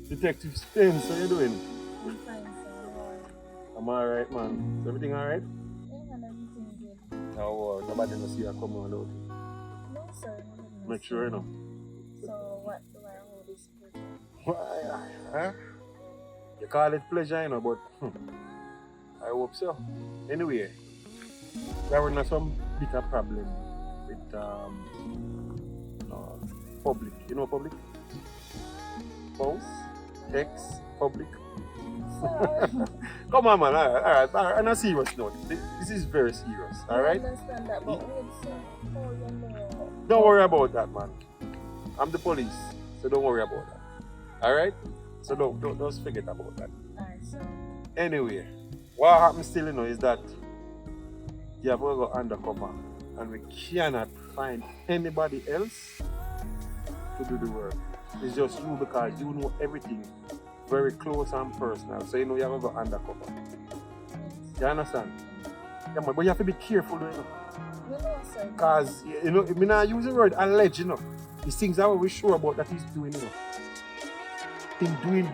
Detective Spence, how you doing? I'm fine, sir. I'm alright, man. Is everything alright? Yeah, man, everything good. No, nobody knows you are coming on out. No, sir. No, Make sure, you know. So, what do I hold this pleasure? Why, huh? You call it pleasure, you know, but I hope so. Anyway, there was some bigger problem with public. You know public? Spouse, ex, public. Come on, man. All right. On a serious note, this is very serious. All right. I understand that, but wait, sir. Oh, you know. Don't worry about that, man. I'm the police, so don't worry about that. All right. So don't just forget about that. Alright, so. Anyway, what happens still, you know, is that you have to go undercover, and we cannot find anybody else to do the work. It's just you because you know everything very close and personal. So you know you have to go undercover. You understand? Yeah, man, but you have to be careful, you know. No, no, sir. Because, you know, I not use the word alleged, you know. These things are we sure about that he's doing, you know. He's doing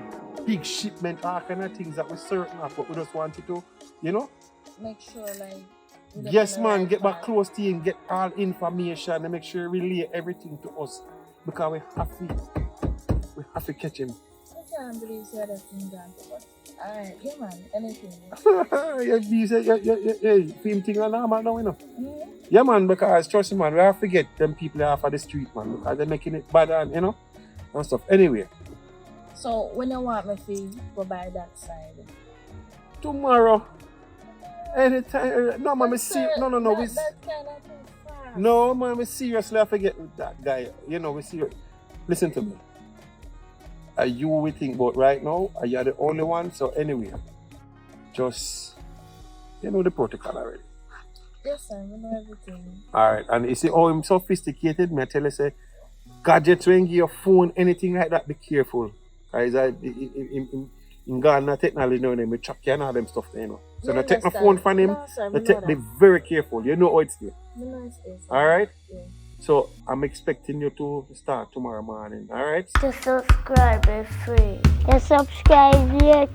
big shipment, all kind of things that we're certain of, but we just want to, you know. Make sure, like. Yes, man, get back close to him, get all information, and make sure you relay everything to us. Because we have to catch him. I can't believe you said that thing done. Alright, yeah, man, anything. You say, yeah, film thing and all, man, now, you know. Mm-hmm. Yeah, man, because trust me, man, we have to get them people off of the street, man, because they're making it bad and, you know, and stuff. Anyway. So, when you want me to go by that side? Tomorrow. Anytime. No, man, no. That kind of too fast. No, man, we seriously have to get with that guy. You know, we serious. Listen to me. Are you we think about right now? Are you the only one? So anyway, just, you know the protocol already. Yes, sir, we know everything. Alright, and you see how I'm sophisticated, me I tell you, say, gadgets when you your phone, anything like that, be careful. Because in Ghana technology, you know, we track you and all them stuff there, you know. So Me now take my understand. phone from him, No, sir, be very careful. You know how it's there. We know it's there, sir. Alright? Yeah. So I'm expecting you to start tomorrow morning, alright? To subscribe is free. To subscribe yet.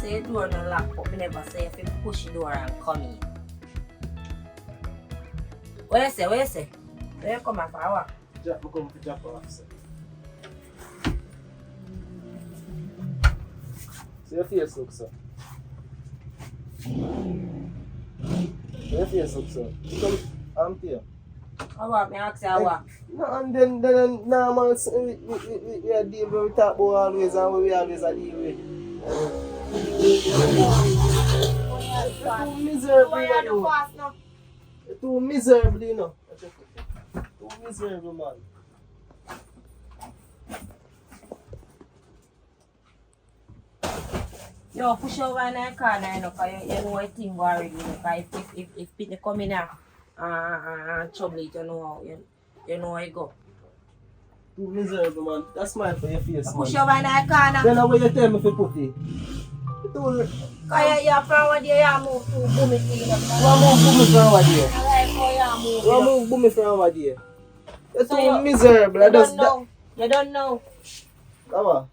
Say door no lock, but me never say if to push the door and come in. What you say? What you say? Where you come from? What? Jack, come to drop off, sir. See your face look, sir. Your face look, sir. Come, I'm here. What? Me ask you what? No, and then normal, we are dealing with talk about always and we always are dealing with. Too miserable, you know. Too miserable, you know. Too miserable, man. Yo, push over in the corner, you know, because you know what thing already, you know, because if people come in here and trouble it, you know how it go. Too miserable, man. That's smile for your face, man. Push over in the corner. Then what you tell me to put it? Because you're from what you move to boom it, you know. What move Boomy from over there? I like how you move. What move Boomy from over there? You're So too you- miserable. You don't know. You don't know. Come on.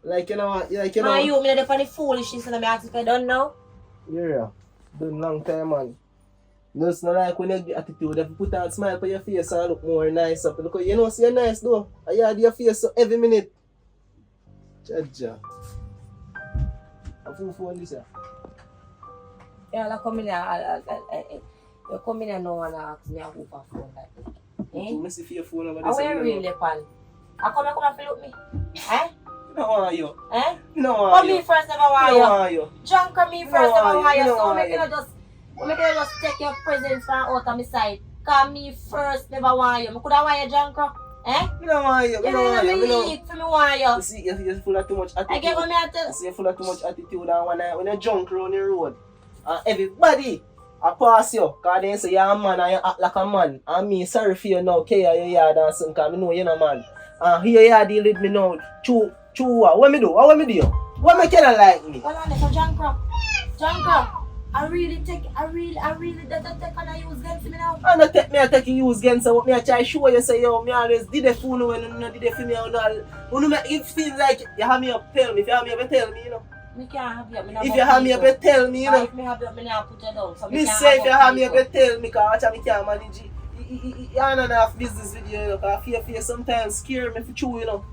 Like you know, Man, you me the funny foolishness and I ask if I don't know. Yeah, done long time, man. Just not like when you get attitude, if you put on a smile on your face and look more nice up. Look, you know, see you're nice though. And you had your face so every minute. Jaja. I'm full phone this year. Yeah, I come in here. You come in here now and ask me who for phone like that. Eh? You must see your phone over I this. wear really pan. I come and fill up me. Eh? No want you. Eh? No Come want me you. first, never No want you. want you. Drunk come me No first, never want want you. you. No So want make you. you just take your presents from out of my side. Come me first, never want you. I could have want you drunk, eh? No want you. You No want you. know me leave for me want you. You see, you're full of too much attitude. I get what me at You see, you're full of too much attitude and when you're drunk around the road, everybody I pass you, because they say you're a man and you act like a man. And me, sorry for you now, care your yard and something, because I know you're a man. And here you are dealing with me now, chew what me do? What me do? What me kinda like me? Well, on so drunk, I really take on a use against me now. I don't take me, I take you use against what me I try show you say yo, me always did it for you when you know did it for me or not. When you make it feel like you have me up, tell me. If you have me up, tell me, you know. Me can't have you. Me not If you have me up, tell me, you know. If me have you, me not put you down. So Me can't say if you have me people. up, tell me, because I can't manage it. You are not enough business with you, know, because fear sometimes scare me for true, you know.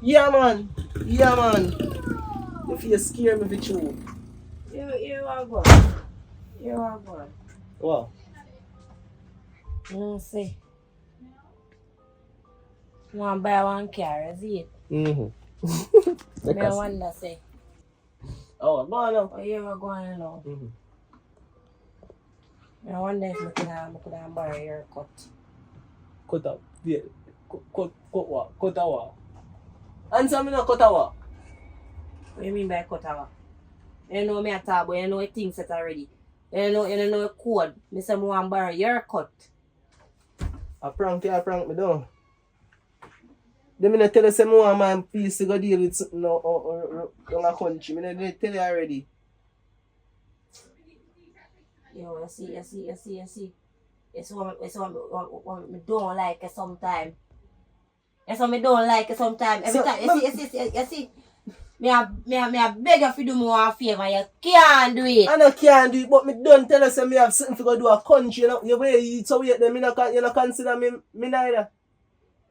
Yeah, man. Yeah, man. The fear scare me for true. You are good. You are good. Wow. See. You want to buy one car, is it? Mm-hmm. Me wonder say. Oh, man, no. Oh, you are going now. Mm-hmm. I wonder if I could have borrow your cut. Cut up. Yeah. Cut what? Cut what? Answer me no cut what? What do you mean by cut out? You know me at all, but you know things set already. You know code. Me say I want to borrow your cut. I prank me down. They me tell you say I want my piece to go deal with something or down a country. Me tell you already. Yo, you see. It's what me don't like it sometimes. It's what me don't like it sometimes. Every So, time, you see. Me a beg you to do me one favor. You can't do it. I can't do it, but me don't tell you say me have something to go do a country. You know, you way you so wait them, you not consider me neither.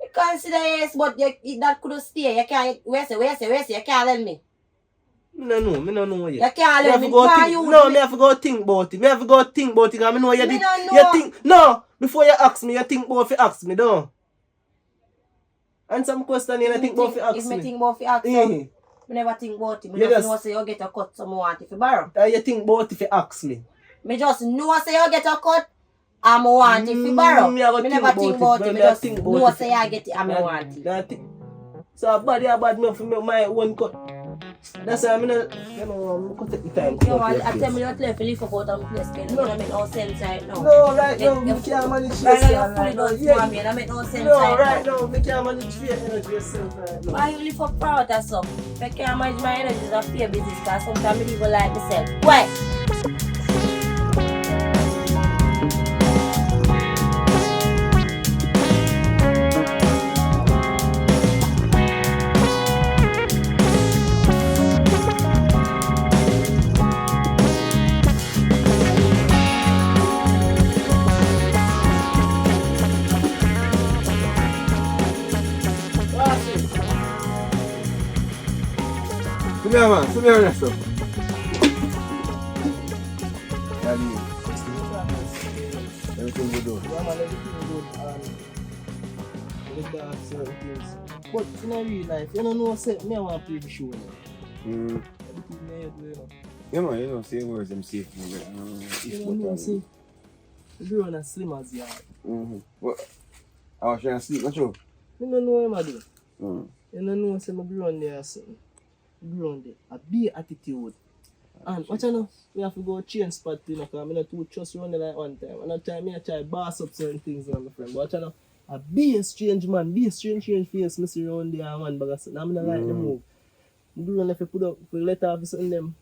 You consider yes, but that could stay. You can't. Where say? You can't let me. Me no know You yet. can't Me let have me. to go Why think. you? No, me have to go think about it. Me have to go think about it. Cause me know you Me did. don't know. You think no before you ask me. You think about if you ask me, don't. Answer some question. You think about if you ask If me. me think about if you ask you, Mhm. me never think about it. Me You just just- know say you get a cut, so me want if you borrow. You think about if you ask me. Me just know say you get a cut, and me want if you borrow. Me have to Me think never think about about it. it. Me Me have just to think about know it. say you get it, and me want it. That thing. So bad me for me my own cut. That's why I'm not, you know, I'm going to take the time. Yo, I tell me not left to live about on place. It don't make no sense right now. No, right now, we can't manage Right yourself. now, you fully don't Yeah. want me. That make no sense No, right right now. now, we can't manage your energy yourself right now. Why you live for proud or something? If I can't manage my energy, it's a fear business. Because sometimes I even like myself. Why? Yeah, man. Sit there, rest up. Everything we do. Yeah, man, everything good. With that certain things. But in a real life, you don't know, say, me I want to play the show. You know. Everything me I do, you know. Yeah, man, you know, say words them safe. You don't know, see. The girl is slim as you are. What? I was trying to sleep, not true? You don't know what I do. You don't know, say, my grown there or something. Grown there. A big attitude. And what you know, we have to go change spot, you know, because I'm not too trust around there like one time. And that time, I try to boss up certain things, you know, my friend. But what you know, a be a strange man, be a strange face, I see around there, man, but I'm not like the move. The grown if you put up, for let off something them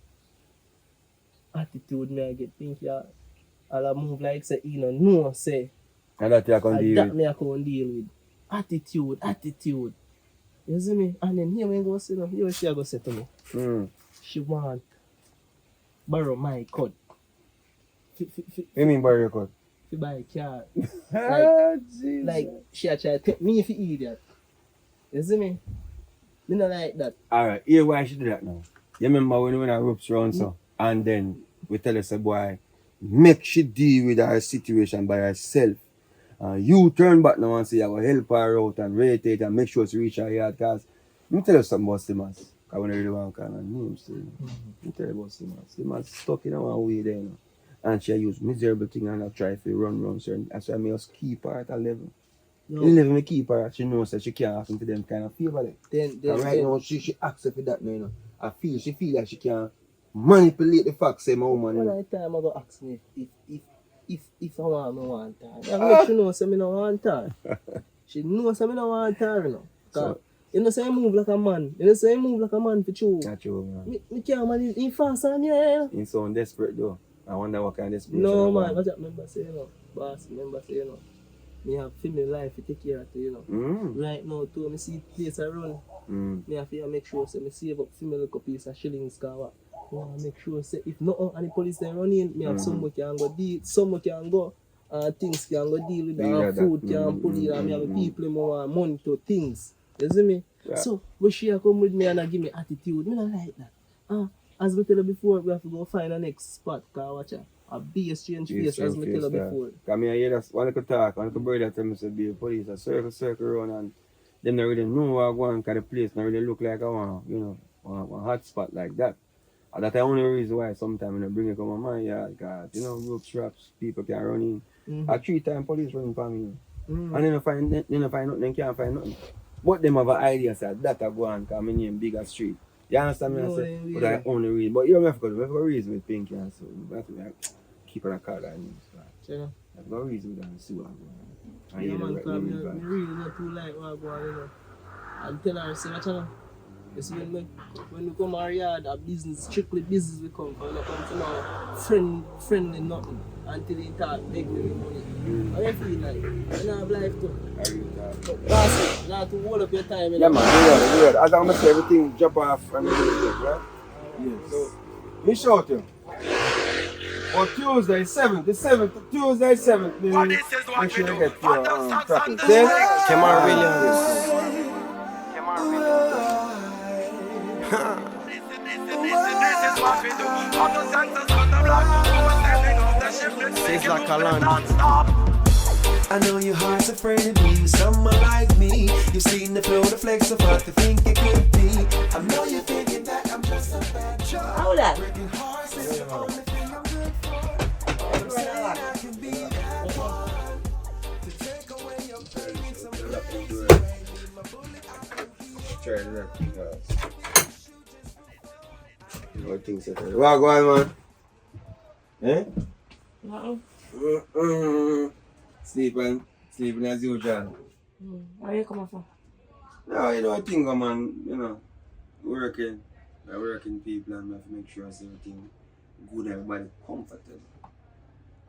attitude, me I get think, yeah, I'll move like, say, you know, no, say. And that you can deal That with. me I can deal with. Attitude. You see me? And then here we go say, no, here she go say to me. She want borrow my code. You mean borrow your code? To buy a car. Jesus. Like she a try to take me for idiot. You see me? Me not like that. Alright, here why she do that now. You remember when we went ropes round so? And then we tell us, boy, make she deal with her situation by herself. You turn back now and say I will help her out and rate it and make sure she reach her yard. Because let me tell you something about Simmons. I want to really want to call her name still. Let me tell you about Simmons. Simmons stuck in one way there, you know. And she used miserable thing and I try to run certain. That's why I just keep her at a level. No. In level, I keep her. She knows that she can't ask into them kind of favor. Like. Then Right now, she accepts that now, you know. She feel like she can manipulate the facts, say my woman. One time I go ask me if I want her. I make she know say me no want her. She knows say me no want her, you know. So, you know say I move like a man. You know say I move like a man for true. Not true, man. Me can't man in fast on you, you know. He sound desperate though. I wonder what kind of desperation. No man, what that member say, you know. Boss, member say, you know. Me have family life to take care of it, you know. Right now too, me see place around. Me have to make sure say me save up family little piece of shillings cause I want to make sure say if nothing and the police they run in, me have somewhere can go deal, somewhere can go things can go deal with food can pull it and me have people who want money to things. You see me? Yeah. So when she come with me and I give me attitude, me not like that. As we tell her before, we have to go find a next spot cause watch her. A be a strange face as me tell her before. Cause me I hear that one little talk, one little brother tell me say be a police, a circle around and them don't really know where I go and cause the place don't really look like I want, you know, one hot spot like that. And that's the only reason why sometimes I bring it come on my yard, because, you know, rope straps, people can run in. At 3 times police running for me. And they don't find nothing, they can't find nothing. But them have an idea, say, that I go on, because my name bigger street. You understand me? I say, but I only read. But you don't have to reason with Pinky and so. We have to keep on a card and you know. I've got reason with that and see what I'm going. Yeah, man, because I really not too like what I go on, you know. And tell her, say, what you know. You see, when we come our yard, our business, strictly business we come from. We don't come to no friendly nothing until they start begging me with money. How you feel like? You don't have life too. I really don't. That's it. You don't have to hold up your time. Yeah, man, do that. As I'm going to say, everything jump off and everything, right? Yeah. So, me shout you. On Tuesday 7th, Tuesday 7th, make sure you get your practice. Kemar Williams. It's like a land. I know your heart's afraid of me, someone like me. You've seen the flow, the flex of what you think it could be. I know you're thinking that I'm just a bad child. Hold on. Breaking hearts is the only thing I'm good for. I'm saying I can be that one to take away your pain. Try that because what things are there. What going man? Sleeping as usual. Where are you coming from? No, you know I think man, you know, working people and I have to make sure everything good, everybody comfortable.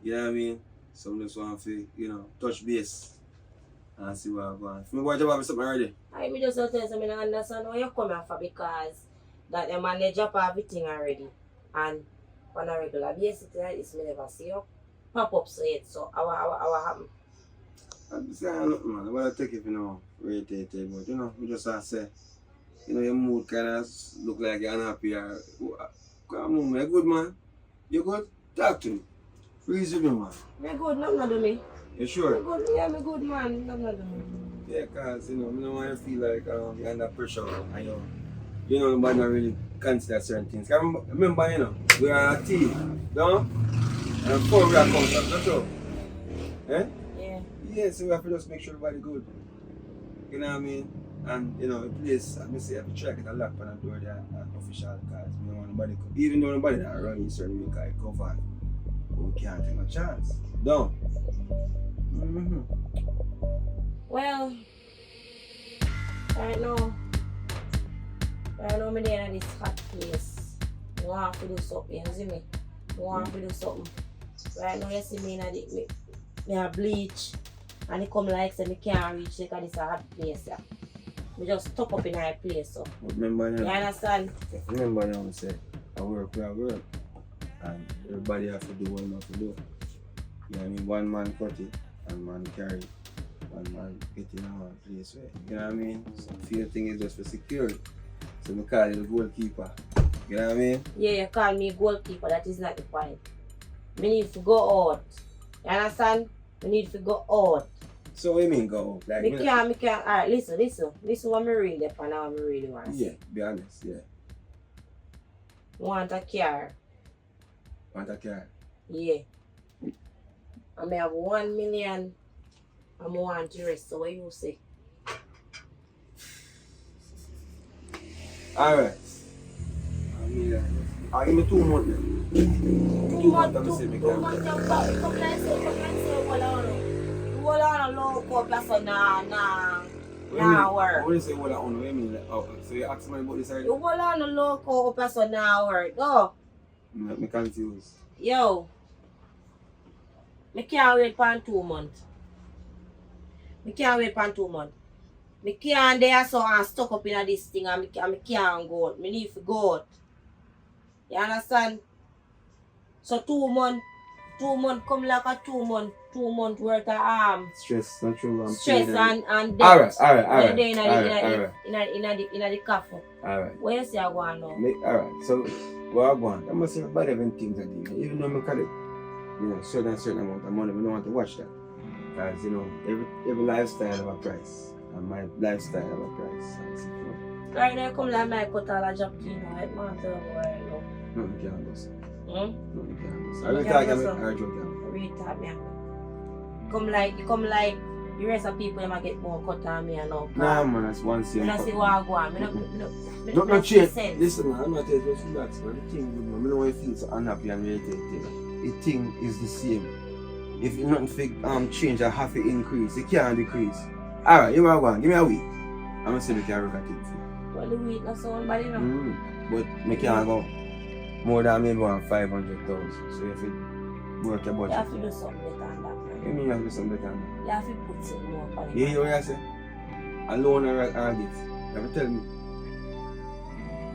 You know what I mean? Some just want to, you know, touch base and see what I'm going. Me watch about something already. I just tell you something, I understand where you're coming from because that the manager up everything already. And on a regular basis, it's me never see you pop up so yet. So how happen? I'm saying nothing man. I want to take it, you know, rate it, but you know, we just have to say you know, your mood kind of look like you're unhappy or come on, man, good man. You good? Talk to me. Reason me, man. Me good, nothing to do me. You Me sure? good, yeah, me good man, nothing to do me. Yeah, cause you know, I don't want to feel like you're under pressure and you know, nobody not really consider certain things. 'Cause remember, you know, we are a team, don't? And before we are contact, that's all. Eh? Yeah. Yeah, so we have to just make sure everybody good. You know what I mean? And you know, the place, I say, I have to try to get a lock on the door there official because we don't want nobody come. Even though nobody not running certain way because it covered. But we can't take no chance. Don't. Mm-hmm. Well, right now me there in this hot place. I want to do something, you see me? I want to do something. Right now you see me in me a bleach and it come like say me can't reach because this a hot place. Yeah. Me just stuck up in a place. So. But remember, You understand? Remember, I say, I work, and everybody have to do what they have to do. You know what I mean? One man cut it, one man carry, one man get in our place. Right? You know what I mean? So few thing is just for security. So I call it the goalkeeper. You know what I mean? Yeah, you call me goalkeeper, that is not the point. Me need to go out. You understand? Me need to go out. So what do you mean go out? Like, Me can't, alright, listen what me read up and how me really want. Yeah, be honest, yeah. Want a car. Want a car? Yeah. I may have 1 million. I want the rest. So what you say? Alright. I mean, I'll give me 2 months then. 2 months, I'm saying me Come like say, hold on, loco, plus nah work. What do you say what I own? What do you mean? Like, oh, so you ask me about this already? You hold on, loco, plus nah work. Go. I'm confused. Yo. Me can't wait for 2 months. Me can't wait for 2 months. Me can't there so and stuck up in this thing and me can't go out. Me need to go out. You understand? So 2 months come like a 2 month worth of Stress, not true. stress and Alright. debt. In the cafe. Alright. Where you say I go on now? Alright, so what I want, I must say about even things I do. Even though I call it, you know, certain amount of money, we don't want to watch that. Because, you know, every lifestyle have a price. And my lifestyle have a price. Right now, come like my cut all a job to you know. It might tell you where I go. No, you can't do so. Hmm? No, you can't do so. You I will can't talk do so? about our joke. Retard me. Come like the rest of people them a get more cut on me and all. Nah, man, that's one I thing. don't see what I go on. Don't change. Sense. Listen, man, I'm not telling you just relax, man. The thing, man, I don't want you to feel so unhappy and irritated. The thing is the same. If you nothing fig change, I have to increase. It can't decrease. Alright, you are going. Give me a week. I'm gonna say we can work at it for you. Well, the week not so bad, you know. But me can't go more than maybe 500,000. So if it work your You budget. have to do something better than that, man. You mean you have to do something better than that? You have to put some more on it. You hear what I say? A loan or a gift. You have to tell me.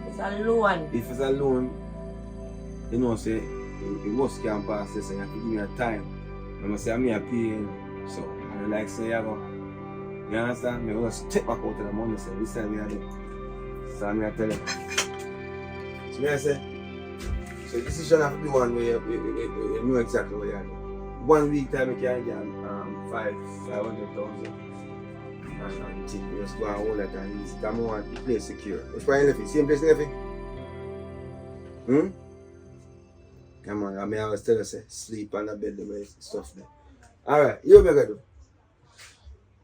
It's a loan. If it's a loan, you know, say, it was can't pass this, so you have to give me a time. I must say, I'm here paying. So, and like say, you understand? I will step back out of the money, say, this time we are there. So I'm here to tell you. So, me I say, so this decision have to be one where you know exactly what you are doing. 1 week time, you can get 500,000. And think you just go and hold it and easy. Come on, the place secure. Which part you left it? Same place you left it? Come on, I mean, I always tell you, say, sleep on the bed, the way stuff there. Alright, you what I do?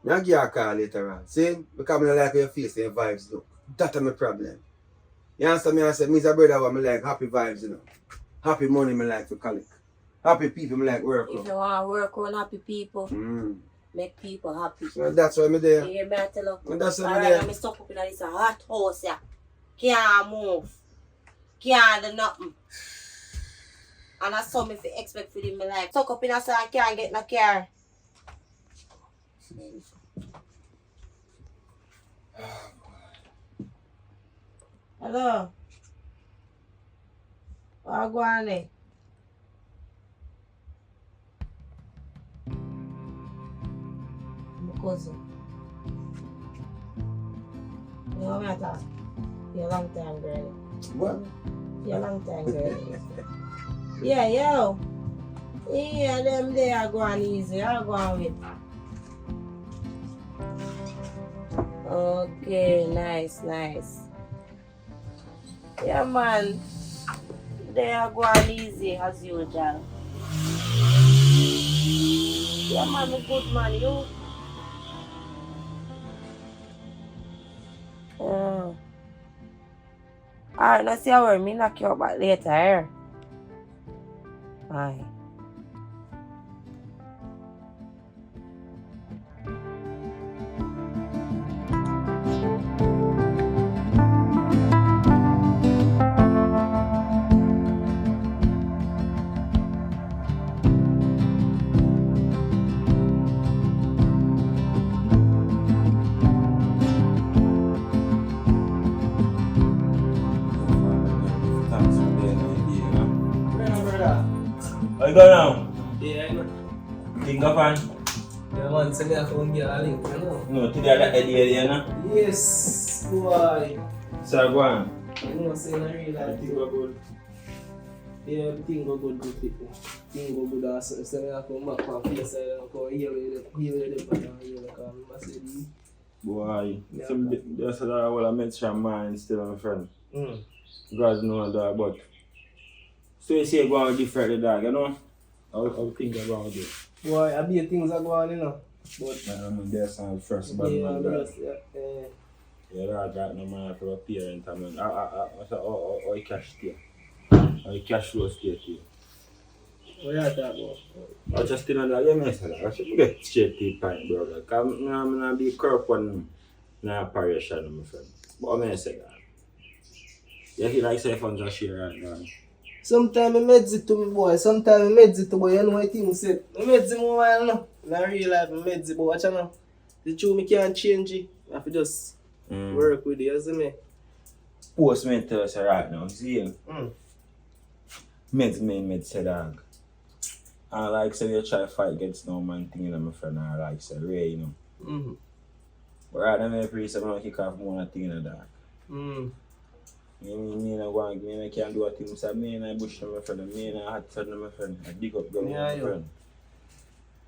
I'll give you a call later on. See? Because I don't like how your face and your vibes look. That's my problem. You understand me? I say, me's a brother who I like happy vibes, you know. Happy money, I like to collect. Happy people, I like work. If you want to work on happy people, make people happy. So that's why I'm there. You hear me? I tell you. And that's why I'm Alright, there. I'm stuck up in this hot house here. Can't move. Can't do nothing. And that's something if you expect for in my life. Stuck up in a I can't get no car. Hello. What go on there? My cousin. You know what I talk? For a long time, girl. What? For a long time, girl. Yeah, yo. Yeah, them they are going easy. I'm going with. Okay, nice. Yeah, man. They are going easy as usual. Yeah, man, a good man, you. Alright, now see how me knock you up back later, eh? Aye. Thanks for being idea, you know. Brother. How you go now? Yeah, I know. Think of an? Yeah, man, send me a phone girl a link, you know. No, today that idea, you know. Yes, boy. So go on. You know, saying I real life. Think about good. Yeah, everything go good with people. Thing go good and so send me a come back from face side and come here with the but here like I said. Boy, Yeah. that's what I mentioned mine still, my friend. God knows that, but so you say go on different the dog, you know? I'll think about it. Boy, I be things are going, you know. But I mean, there's some first bad yeah, man but that. just, yeah. Yeah, that got no man for a parent. I mean, I said, oh, cash stay. Oh, cash flow stay too. What you talk about? I just didn't know that. You may say that. I should get straight to the point, brother. Because I'm not be corrupt on my parish, my friend. But I may say that. You feel like say funds are share right now. Sometimes I meds it to me, boy. Sometimes I meds it to boy. You know what things said. I meds it more, you know. In real life, I meds it, but watch you know. The truth, me can't change it. I have to just work with it, you see me? Post me tell us right now, see? Meds say dog. I like say you try to fight against no man thing, you know, my friend. I like say Ray, you know. But right now, I pray someone kick off more thing in the dark. Me and I want me and I can't do a thing. So me and I bush my friend, me and I hot friend my friend. I dig up my friend.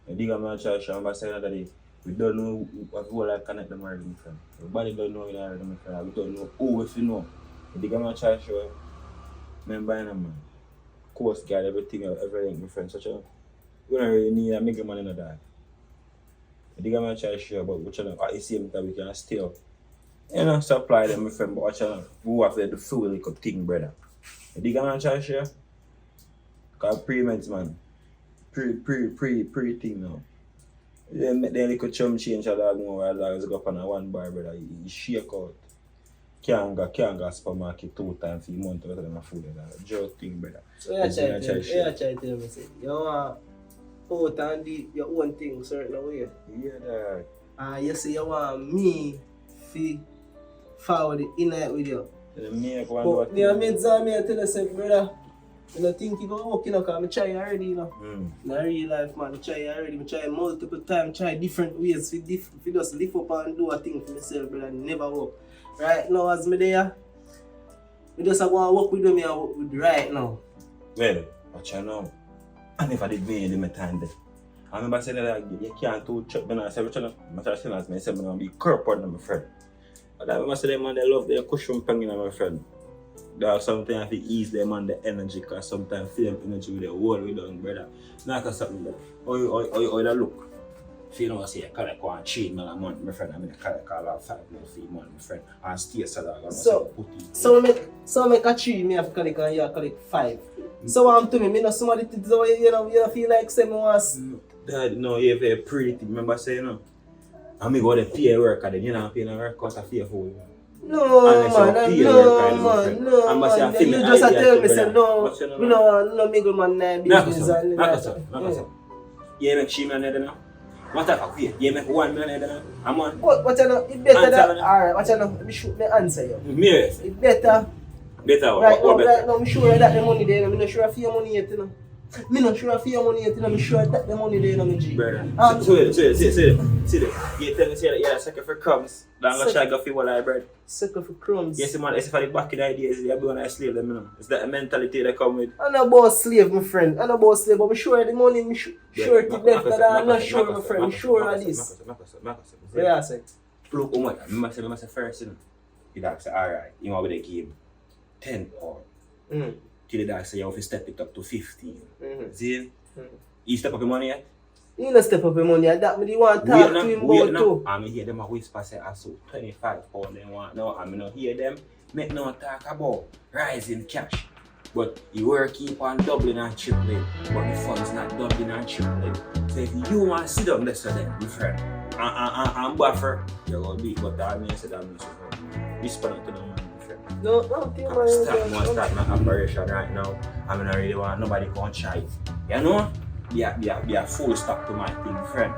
I dig up my church and I say another day. We don't know who like connect them already, my friend. Everybody don't know it already, my friend. We don't know who if you know. I dig up my church, remember in a man. Coast guard, everything, my friend. Such a we don't really need a make money in the dark. I dig up my church, but which at the same time we can still. You know, supply them, my friend, but watch out, who have to do full little thing, brother. You dig a man charge here? Because pre-meds, man. Pre-thing now. Then little chum change a dog more while dogs go up on a one bar, brother. He shake out. Can't go supermarket 2 times a month without them food, brother. Joke thing, brother. So you try to tell me, say, you want out and do your own thing certain way. Yeah, dog. You say you want me to forward it in it with you. Then make one But me and meds and me I tell you, say, brother, I don't think you go work, you know, because I try already, you know. In real life, man, I try already. I try multiple times, try different ways to just lift up and do a thing for myself, brother, and never work. Right now, as me there, I just want to work with them and work with right now. Well, watch out now. I never did me in my time there. I remember saying that you can't do check when I said, I'm trying to say that I said, I'm going to be corrupt on my friend. But I remember saying, man, they love their cushion panging on my friend. There's something I have to ease them on the energy, because sometimes feel them energy with the whole way down, brother. Not because something that, oh, that look. If you know, say, I can't go and $3 million a month, my friend, I mean, I can't call out $5 million for a month, my friend, and stay so that So make a 3, me have to collect and you collect 5. So what I'm to me know somebody to do, you know, feel like say me was. Dad, no, you have a pretty thing, remember saying, you know? And me go to pay work and then you know pay no work out of fear for you. No, man, you just tell me, say, no, we don't no middle man business and that. You make $3 million now? What about fear? You make $1 million now? I'm on. What you know, it better that, alright, what you know, me shoot me answer you. Yes. It better. Better Right what? now, I'm sure that the money there, I'm not sure if your money yet, you know. Me not sure for your money yet, you know, me sure that the money there, you know, me G. Brother. So, See this. You tell me say that you're a sucker for crumbs. Then I'm gonna try to go for what I bread. sucker for crumbs. Yes, man, it's for the back in the ideas, you're going to slave them, you know. It's that mentality that come with. I'm not about slave, my friend. I'm not about slave, but I'm sure the money, I'm sure it left that I'm not sure, my friend. I'm sure of this. Yeah, I say. Look, oh my God, I must say first, you know. The dog say, alright, you want to give him 10 pounds. Mm. Till the dog say, you have to step it up to 15. Mm-hmm. See? You step up your money yet? You don't step up your money, and that me want to talk to him about too. I hear them a whisper say, I saw 25 pounds they want now. I don't hear them make no talk about rising cash. But you work keep on doubling and tripling, but the funds not doubling and tripling. So if you want to sit down there, my friend, and buffer, you're going to beat, but that means that means respond to them, my friend. No, don't think about it. Start my operation right now. I don't really want nobody to try it. You know? Be a full stop to my thing, friend.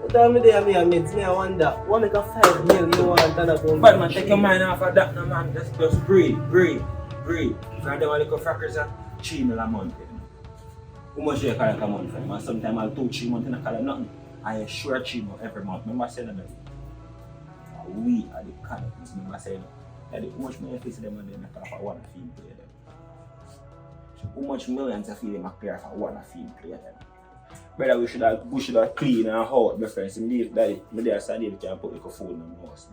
Tell me there, me I wonder, what make a 5 million you want and a go? But man, take your mind off of that, no man. Just breathe. If I don't want to go frackers at 3 million a month, you know. How much do you collect a month, friend? Man, sometimes I'll 2-3 months and I collect nothing. I assure 3 months every month. Remember saying that? We are the cannabis. Remember saying that? How much money you see them and then I call for one fee play them. How much millions of them I pay for one fee play them. Brother, we should have clean and hot, my friends. Me there Sunday we can put like food in the house.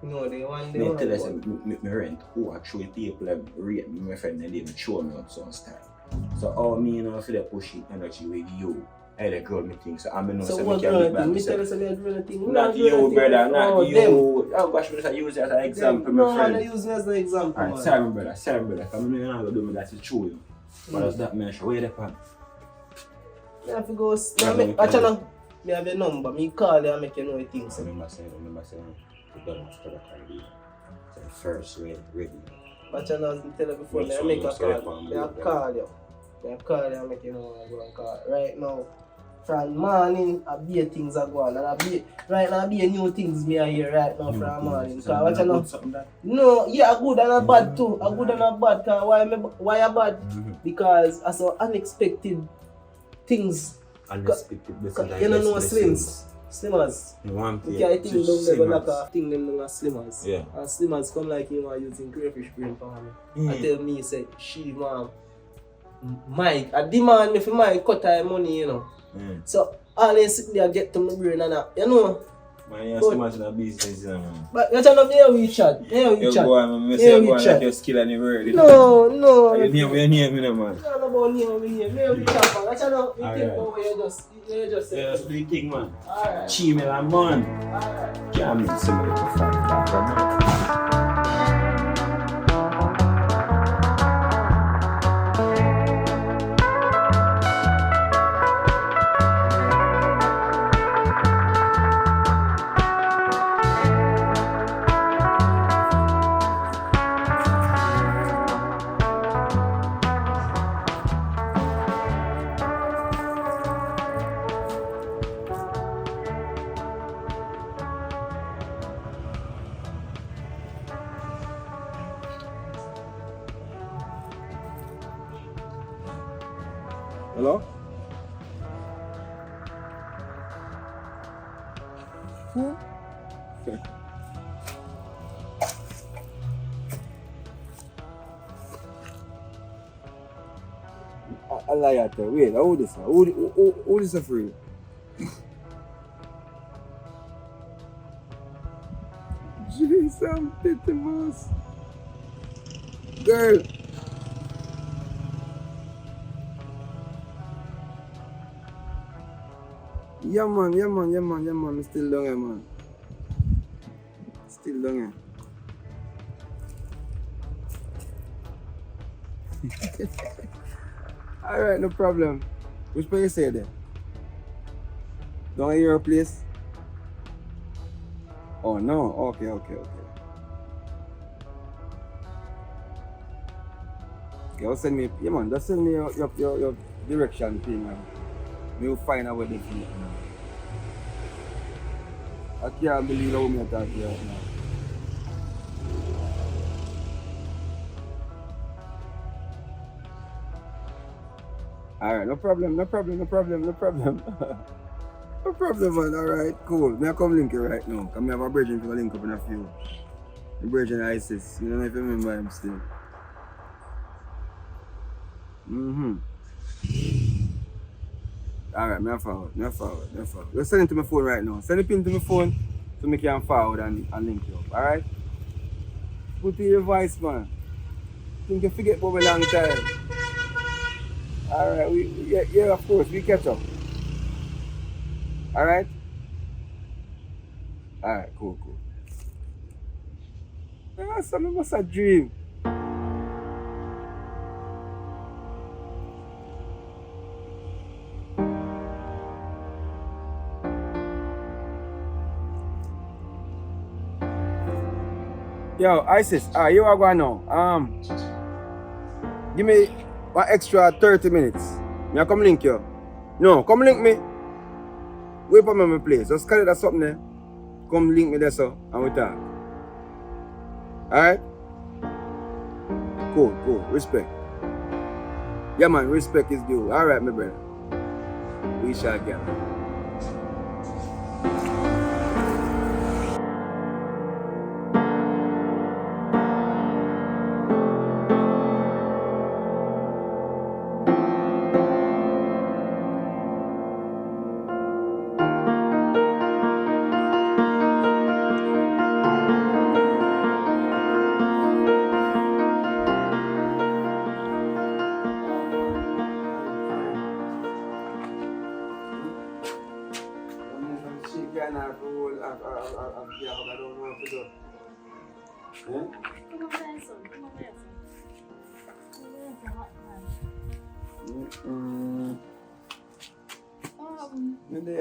No, they want Me tell us me rent who actually people them rate me, my friend, and they show me up some style. So all me, you know, for the pushing energy with you, I the girl me think. So I know so so what me can girl thing? Me tell us about girl thing. Not you, brother, not you. Oh gosh, me just use it as an example, my No, friend. I use me as an example. Alright, sorry my brother. Because I know you're not gonna do me that to show you. But does that mean where the pan? I have to go. Actually, I have a number. Me call you and make you know the things. Remember saying, we don't have to do so first ready. But I know tell you before, I make a call. I call you. I call you and make you know I go and call. Right now, from morning, I be things are going and right now I be new things me I hear right now from morning. Cause what you know? No, yeah, good and a bad too. A good and a bad. Cause why a bad? Because I saw unexpected things. Unexpected. You don't know slimmers. Okay, I think them like a thing them like slimmers. Yeah. And slimmers come like you are using crayfish brain for me. I tell me say she man Mike, I demand me for my cut her money, you know. So all they sit there get to my brain and that, you know. Man, you're so much in a business, you know, man. But you tell them here we chat. You go on, man. Say you go on like your skill and your word. No. You name, you know, man. It's not about name. Here we chat, man. That's not you think about where you just say. Yeah, that's the thing, man. Alright. Chimel and man. Alright. Can't meet somebody to fight back, man. Hello? Who? I lie at her. Wait, who this? Who this for you? Jeez, I'm petty mouse. Girl. Yeah man, still down here, man. Still down here. Alright, no problem. Which place you say there? Down at your place? Oh no, okay. Okay, send me, yeah man, just send me your direction thing, man. We'll find out where they feel. I can't believe how me attack you right now. Alright, no problem. No problem, man. Alright, cool. Me I come link you right now. Cause me have a bridging to link up in a few. The bridging ISIS. You don't know if you remember him still. Alright, me a forward. Just send it to my phone right now. Send the pin to my phone so me can forward and link you up. Alright? Put in your voice, man. Think you forget for a long time. Alright, yeah, of course, we catch up. Alright? Alright, cool. Ah, some must a dream. Yo, Isis, you are going now. Give me one extra 30 minutes. Me I come link you. No, come link me. Wait for me in my place. Just carry that something there. Come link me there so and we talk. Alright? Cool. Respect. Yeah man, respect is due. Alright, my brother. We shall get it.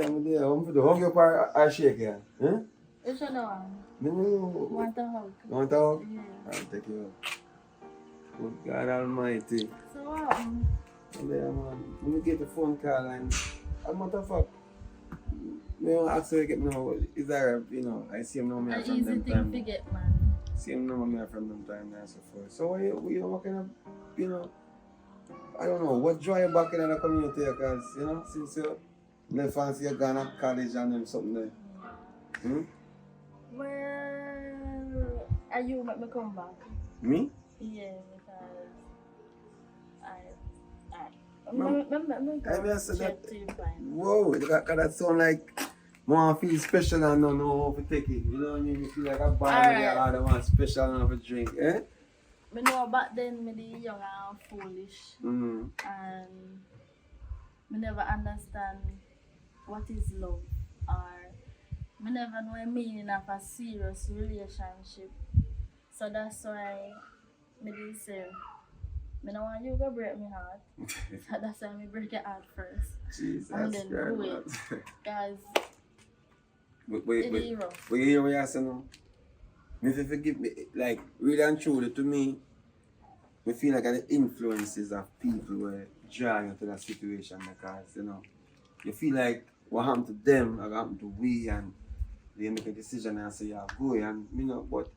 I'm there. I'm for the hug your part. I shake ya. Huh? Which one now? No. Want a hug? You want to hug? Yeah. I'll take you up. Good God Almighty. So what? I'm there, man. Let me get the phone call and as a matter of fact, you ask her to get me now. Is there, I see him now me from easy them thing time. to get, man. See him now me from them time and so forth. So what kind of, I don't know, what draw you back in the community because, since you never fancy you gone to college and them something there. Well, are you make me come back? Me? Yeah, because I said that. to find. Whoa, that sound like more feel special and don't know how to take it. You know what I mean? You feel like a bar and you all the one special and have a drink, eh? I know back then I young and foolish. Mm-hmm. And I never understand what is love or I never know the meaning of a serious relationship. So that's why I did say I don't want you to break my heart. So that's why I break your heart first. Jesus and then do it. Because wait. But you hear what you're saying now? If you forgive me, like really and truly to me, I feel like the influences of people were drawing you to that situation because, you feel like what happened to them, what happened to we, and they make a decision and say, yeah, go, and, but,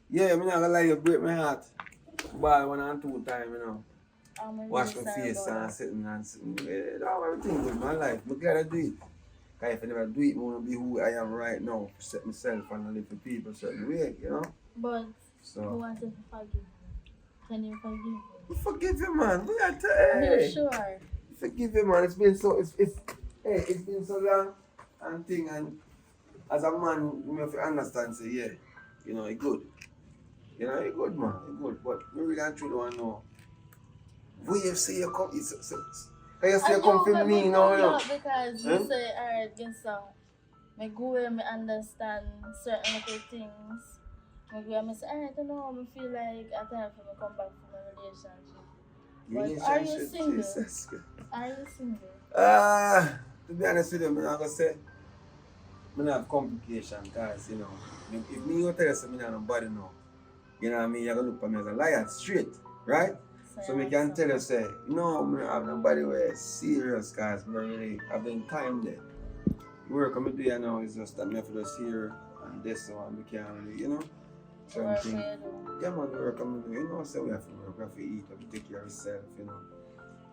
yeah, I'm not gonna lie, you break my heart. But 1 and 2 times, wash my face and sitting. Everything good in my life. I'm glad I do it. Because if I never do it, I want to be who I am right now, set myself and live for people a certain way, But So. I want to forgive. Can you forgive me? Forgive you, man. We got to, Are you sure? Forgive you, man. It's been so it's been so long and thing, and as a man you have to understand say it's good. It's good, man. It's good. But we really and truly want to know. Where you say you come you say you come from me now, because you say alright, so I go and I understand certain little things. I go and I say, alright, I know I feel like I time for me come back from a relationship. But are you single? Jesus. Are you single? To be honest with you, I'm not gonna say I have complications because, if me go tell you something I nobody know, you know what I mean, you're gonna look at me as a liar straight, right? So I can tell you say, I don't have nobody where serious because I really have been time there. The work I'm doing now is just that I have to just here and this so I can't really, something. Yeah man, the work I'm doing, so we have to work, we have to eat, we have to take care of yourself,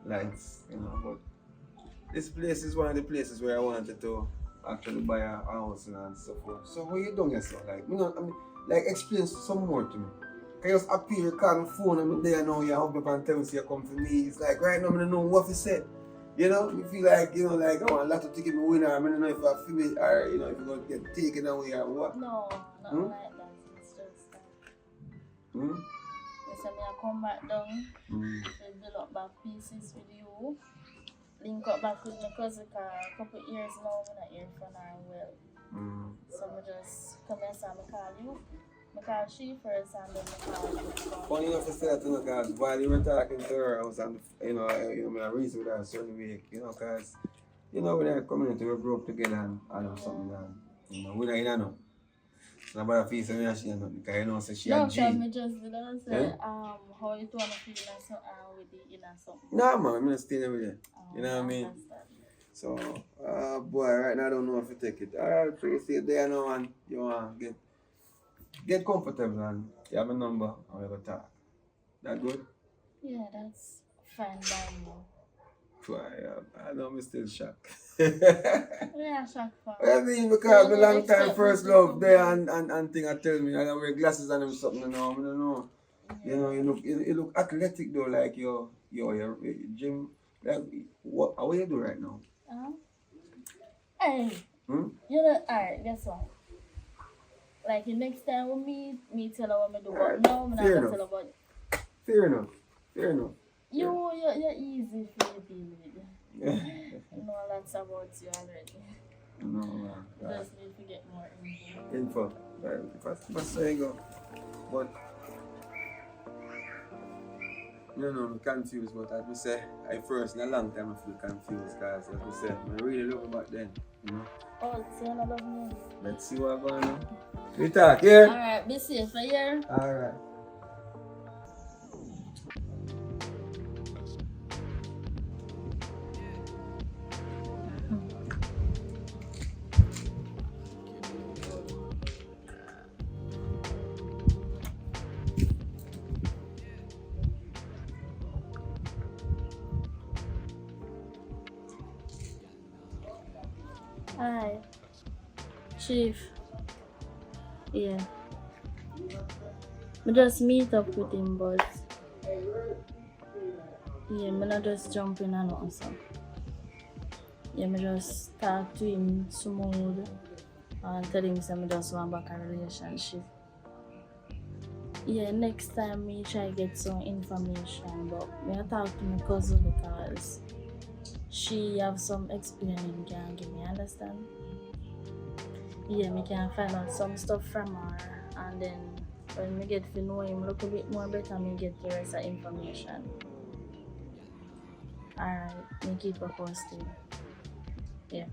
lights, you know. But this place is one of the places where I wanted to actually buy a house and so forth. So what you doing yourself? Like, you know, I mean, like explain some more to me. Can you just appear, call my phone, and I'm there now, you hug me up and tell me you come for me. It's like right now I don't know what to say. You know, you feel like, you know, like I want a lot to take me winner. I don't know if I feel it or, you know, if you're going to get taken away or what. No, not like that. It's just that. Hmm? Yes, I come back down, Mm. build up back pieces with you, link up back with my cousin, because a couple of years now, I'm not here for now, well. Mm. So I just come here and I call you. I call she first and then I call you. Funny enough to say that, you know, because while you were talking to her, I was on the, I reasoned with her a certain week, you know, because, you know, we're in a community, we grew up together and something, and, you know, we're not in no. So nobody feels me and she and nothing, because you know, so she No, a G. me just did I say, how you want to feel in something with the inner something. Nah, man, I'm not staying every day. You know what I mean? Understand. So, boy, right now I don't know if you take it. Alright, so you stay there now and you want to get comfortable and you have a number and we go talk. That good? Yeah, that's fine by me. Boy, I know I'm still shocked. Yeah, shock for I mean, because So the you long time expect first me to love come there here? and thing I tell me, I don't wear glasses and them something, you know, I don't know. You know, you look athletic though, like your gym. Like, what you do right now? Hey, Hmm? you know, alright, guess what? Like the next time we meet, me tell her what me do, Alright, but now I'm not fair gonna enough. tell her about Fair enough. Fair enough. you're easy for you to deal with. Yeah. I know lots about you already. No, man. You just need to get more info. Info. Right. If I say go. But, you know, I'm confused, but as I say, I first in a long time I feel confused because as I say, I really love her back then, you know. Oh, say I love me. Let's see what going on. We talk, yeah? Alright, be safe for here. Alright. Hi, Chief. Yeah. I just meet up with him, but yeah, I'm not just jump in and out. So. Yeah, I just talk to him smooth and tell him that I just want back a relationship. Yeah, next time me try get some information, but I talk to my cousin because she have some experience can give me, understand? Yeah, me can find out some stuff from her and then when me get to know him a little bit more better, me get the rest of information. Alright, me keep her posted. Yeah.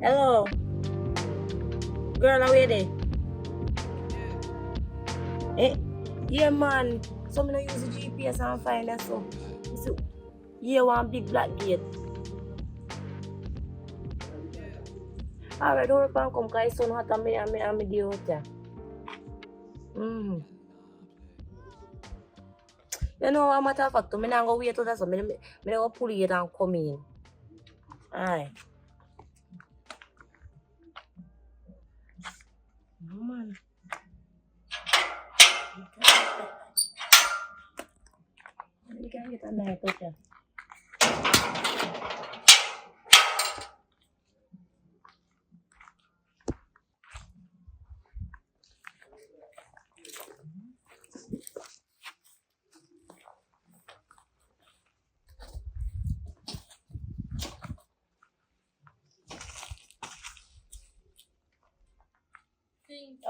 Hello. Girl, are you there? Eh? Yeah, man. So I use the GPS and find that so. So, yeah, one big black gate. Alright, don't come because it's so hot and I'm the hotel. You know, a matter of fact, I'm not going to wait till that, so I'm going to pull it and come in. Alright. No, man. You can get a night hotel.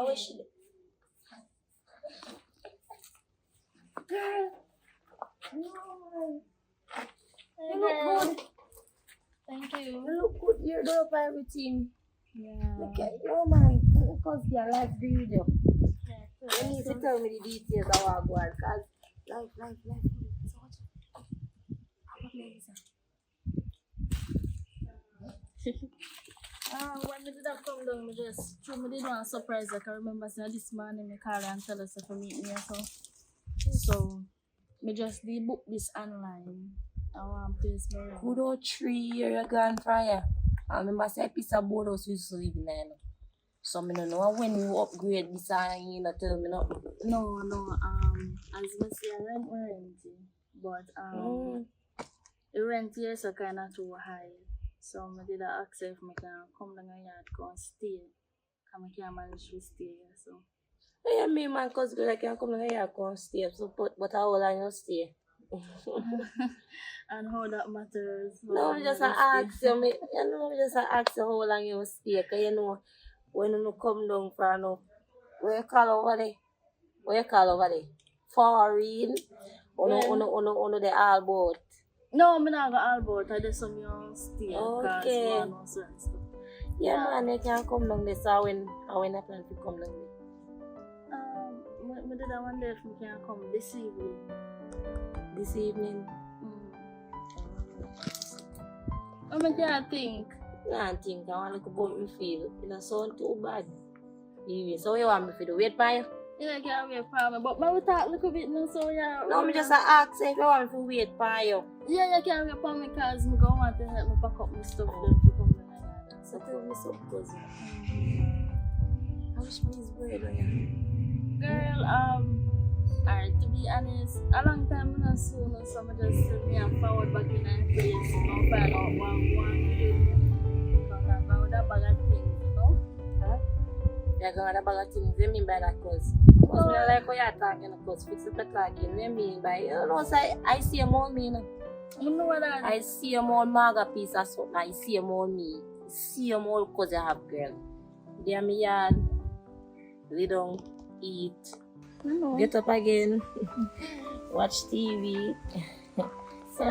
I wish she Girl. No. Hey, You look girl. good. Thank you. You look good. You're doing up everything. Yeah. Look at you, man. Because your life video. Yeah, You need to tell me the details of our board. Because life. So much. When we did that come down, me did want to surprise. Like I remember saying this morning, me call and tell us if I meet me or so me just did book this online. I want to place me. Good old 3 year grandfather. I remember say piece of board house we used to live in there. So I don't know when you upgrade this and you not tell me nothing. No, as me say, I rent, but the rent here is kind of too high. So I did ask if I can come down here and go and stay. Because I can't manage to stay here, so. Yeah, me man, cause girl I can come here and come stay. So but how will I not stay? And how that matters. No, me just ask you, how long you stay. Cause you know, when you come down from no, what you call over there? Foreign. Ono the all boat. No, I'm not going all about. I just some young stay. Okay. Because man also and stuff. Yeah, man, you can come down there. So when I plan to come down there. I did that one day if we can come this evening. This evening. I can't think. I think I want to go about me feel. It doesn't sound too bad. Anyway, so you want me to do wait for you? Yeah, I can't wait for me. But we talk a little bit now, so yeah. No, me just ask if you want me to wait for you. Yeah, you can't wait for me because I don't want to help me pack up my stuff then to come down. So tell me something, cousin. I wish me is bread on you. Girl, alright, to be honest, a long time not soon, so I just set me and forward back in my place, find out what I want to do. Because I'm going with a bag of things, Huh? You're going with a bag of things, you mean by that, cause? Because when I like how you're talking, cause fix it for talking, you mean by, you know, so I see him on me, you know. You know what I see him on maga piece or something, I see him on me. See him all cause I have girl. They are me yard, lay down, eat, get up again, watch TV. So,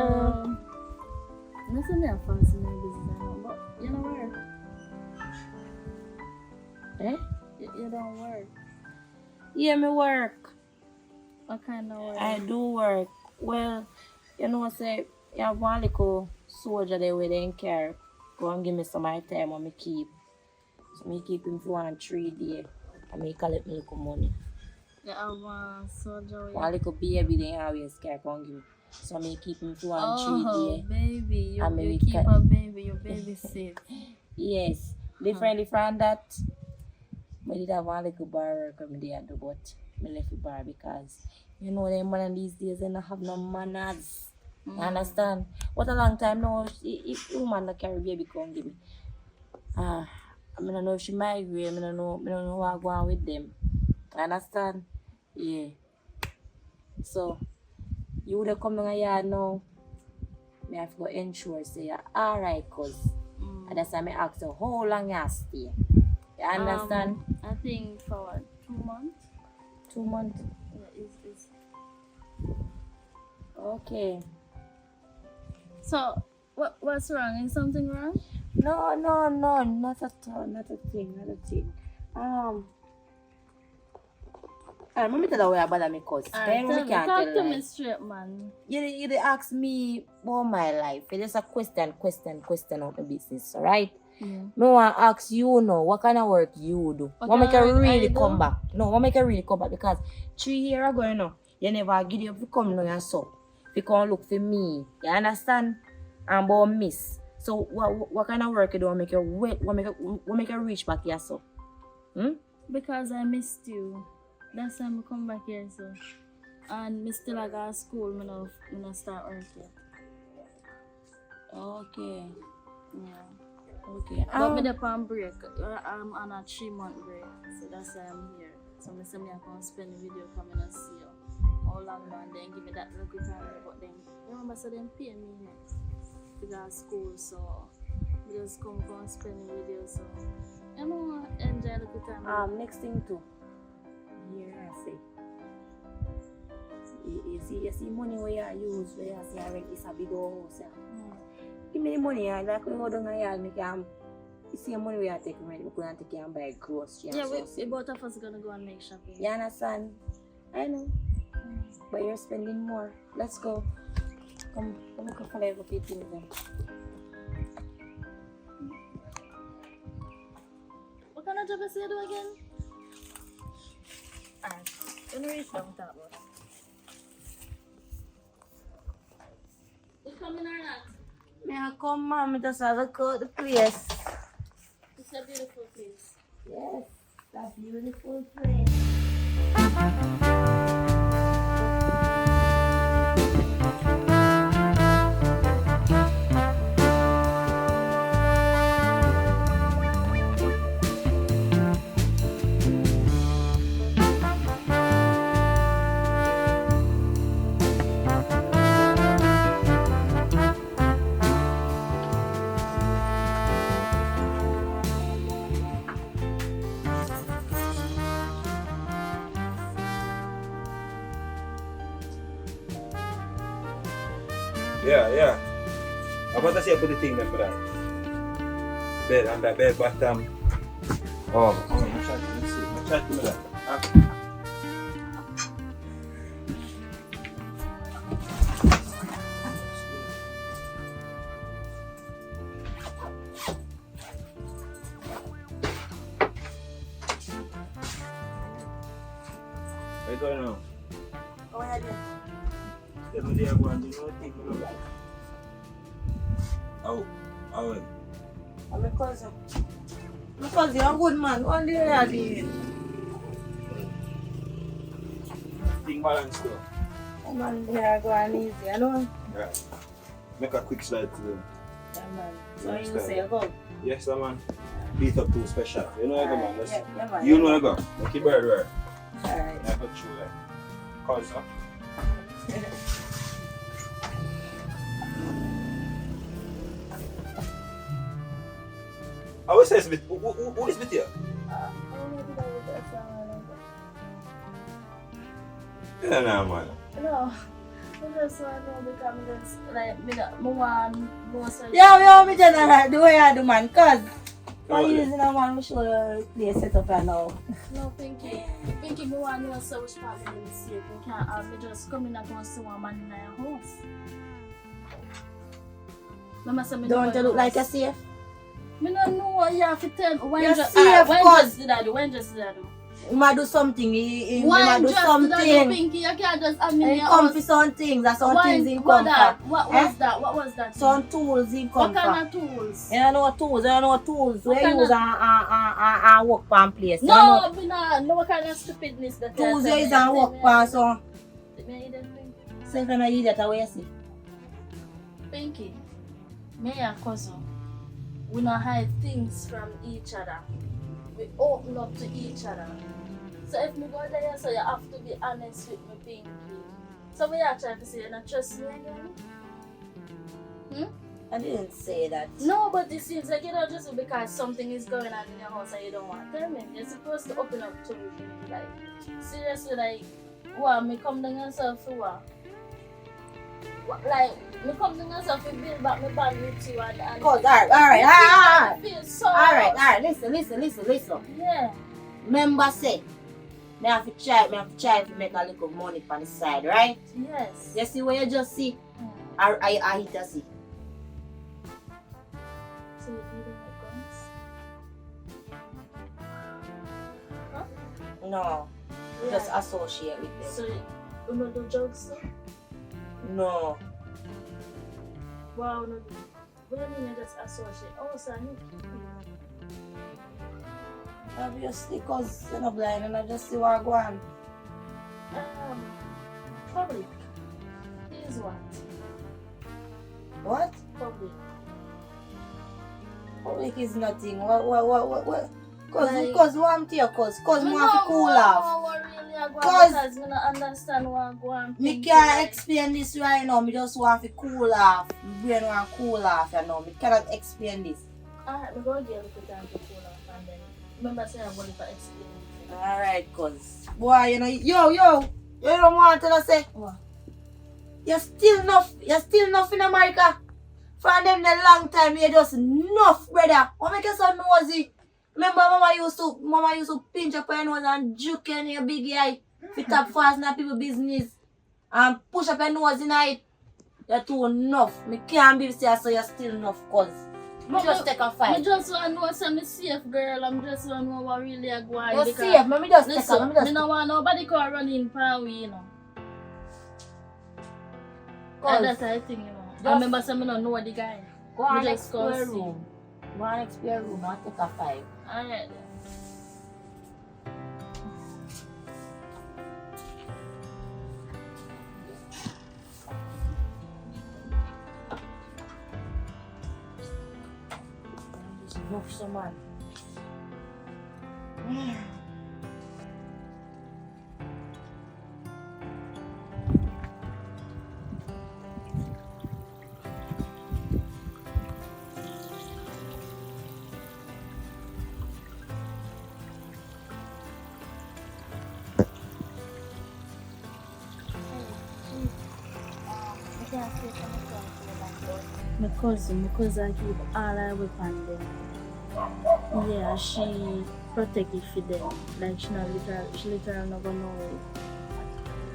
nothing else fancy in my business now, but you don't work. Eh? You don't work. Yeah, me work. What kind of work? I do work. Well, you know, say, you have one little soldier there with them care. Go and give me some of my time when me keep. So me keep him for 1 3 days. And me collect me little money. You have one soldier with One little baby they always care go and give me. So me keep him for 1 3 days. Baby, you me keep a baby, your baby safe. Yes. Different that. I did have one little bar work me did do, but I left the bar because you know them man these days they don't have no manners. You understand? What a long time now if woman that carry baby come give me. I don't know if she migrate, I don't know what go on with them. You understand? Yeah. So you would have come down here now. I have to go ensure say you're alright, cause and that's why I ask you how long you stay. You understand? I think for what, 2 months? 2 months. Yeah, it's Okay. So what's wrong? Is something wrong? No, not at all, not a thing. Let me tell you why I bother me cause. Talk to me straight, man. You ask me about my life. It is a question of the business, alright? Yeah. Me want to ask you now, what kind of work you do? What make you really come back? No, what make you really come back? Because 3 years ago, you know, you never give up to come down and so. You come look for me. You understand? And about miss. So what kind of work you do? What make you reach back here so? Because I missed you. That's why I come back here so. And I still like at school, I don't start work yet. Okay. Yeah. Okay. But me dey on break. I'm on a 3-month break. So that's why I'm here. So I say I can spend the video coming and see you. How long and then give me that little time. But then remember so them pay me next to go to school, so just come spend it with you. So, you know, enjoy the good time. Next thing too. Here I say. You see money where you use where you say I rent is a big old house. Give me the money, like we go down here and make you see the money where I take rent, we couldn't take and buy groceries. Yeah, both of us gonna go and make shopping. You understand? I know. But you're spending more. Let's go. Come look for like a few things then. What kind of job is you do again? Alright, when we reach down, talk about it. You coming or not? May I come, mom? I just have to look out the place. It's a beautiful place. Yes, that beautiful place. Yeah. I want to see you put the thing there for that. Bed and the bed bottom. Oh, I'm trying to do that. Where you going now? Go ahead. Tell me there, go and do nothing. Oh. I'm a cousin. Because you're a good man. One day I did. Thing balance though. Oh man, they are going easy, you know? Right. Make a quick slide to them. Yeah, man. So you say you go? Yes, sir, man. Beat up too special. You know I go, man. Yeah, man. You know I go. Make it bird right. Alright. I got you like. Cause, huh? I always say Smith. Who is Smith here? No, man. No, I just want to know because I just like me want more search. Yo, me general, the way I do, man. Cause when you using a man, we show you place set up right now. No, Pinky, me want to know so which part of the safe. You can't have me just come in and go see one man in your house. Mama say me Don't you look like a safe? Me don't know what you have to tell me. When You're just safe, when cause- just did I do? When just did I do? You might do something. You Why might do just did I do, something. Pinky? You can't just have me in He your come house. for some things. That's some Why- things he what come that? for. What Eh? was that? What was that? Some tools he come What kind for. of tools? You don't know tools. You don't know tools. What We kind use of- and work pan place. You don't know No, me not know what kind of stupidness that you tools tell you use me. and work pan. So, Me hear them thing. so if you don't eat that, what you see? Pinky, me and cousin, we not hide things from each other. We open up to each other. So if me go there, so you have to be honest with me, Pinky. So we are trying to say you not trust me again? I didn't say that. No, but it seems like you don't just because something is going on in your house and you don't want to tell me. You're supposed to open up to me. Like, seriously, like, what, me come down yourself for what? Like, me come down yourself to build back my bond with you and Cause, alright. I feel so Alright, listen. Yeah. Remember say, me have to try to make a little money on the side, right? Yes. You see what you just see? I hit a see. So you dealing with guns? Huh? No, Yeah. just associate with them. So you know the drugs too? No. Wow, no. What do you mean you just associate? Oh, so I need Obviously, because you're not blind and I just see what I go on. public. Is what? What? Public. Public is nothing. What? Like- Cause what I'm to you, cause me have to cool off. No, really, I go Cause- because I don't understand what I go on. Me think, can't like- explain this right now. Me just want to cool off. My brain want to cool off, you know. Me cannot explain this. Alright, we're going to get a little time to cool off and then remember say I'm going to explain. Alright, cuz. Boy, you know, yo, you don't want to tell us say, What? you're still enough in America. From them the long time, you're just enough, brother. What make you so nosy? Remember mama used to pinch up your nose and juke in your big eye. Fit up fast in people business. And push up your nose in it. You're too enough. Me can't believe say so you're still enough, cuz. Just take a I fight. just want to know some safe girl. I'm just want to know what really are going You're safe. Let me just take a, listen, I don't want nobody can run in for we, you know. And that's the thing, you know. I remember some don't know the guy. Go on We next just to go your see. room. Go on next to your room. I'll take a 5. Alright. Just enough so man. My cousin give all her weapon them. Yeah, she protect it for them. Like she literally not gonna know it.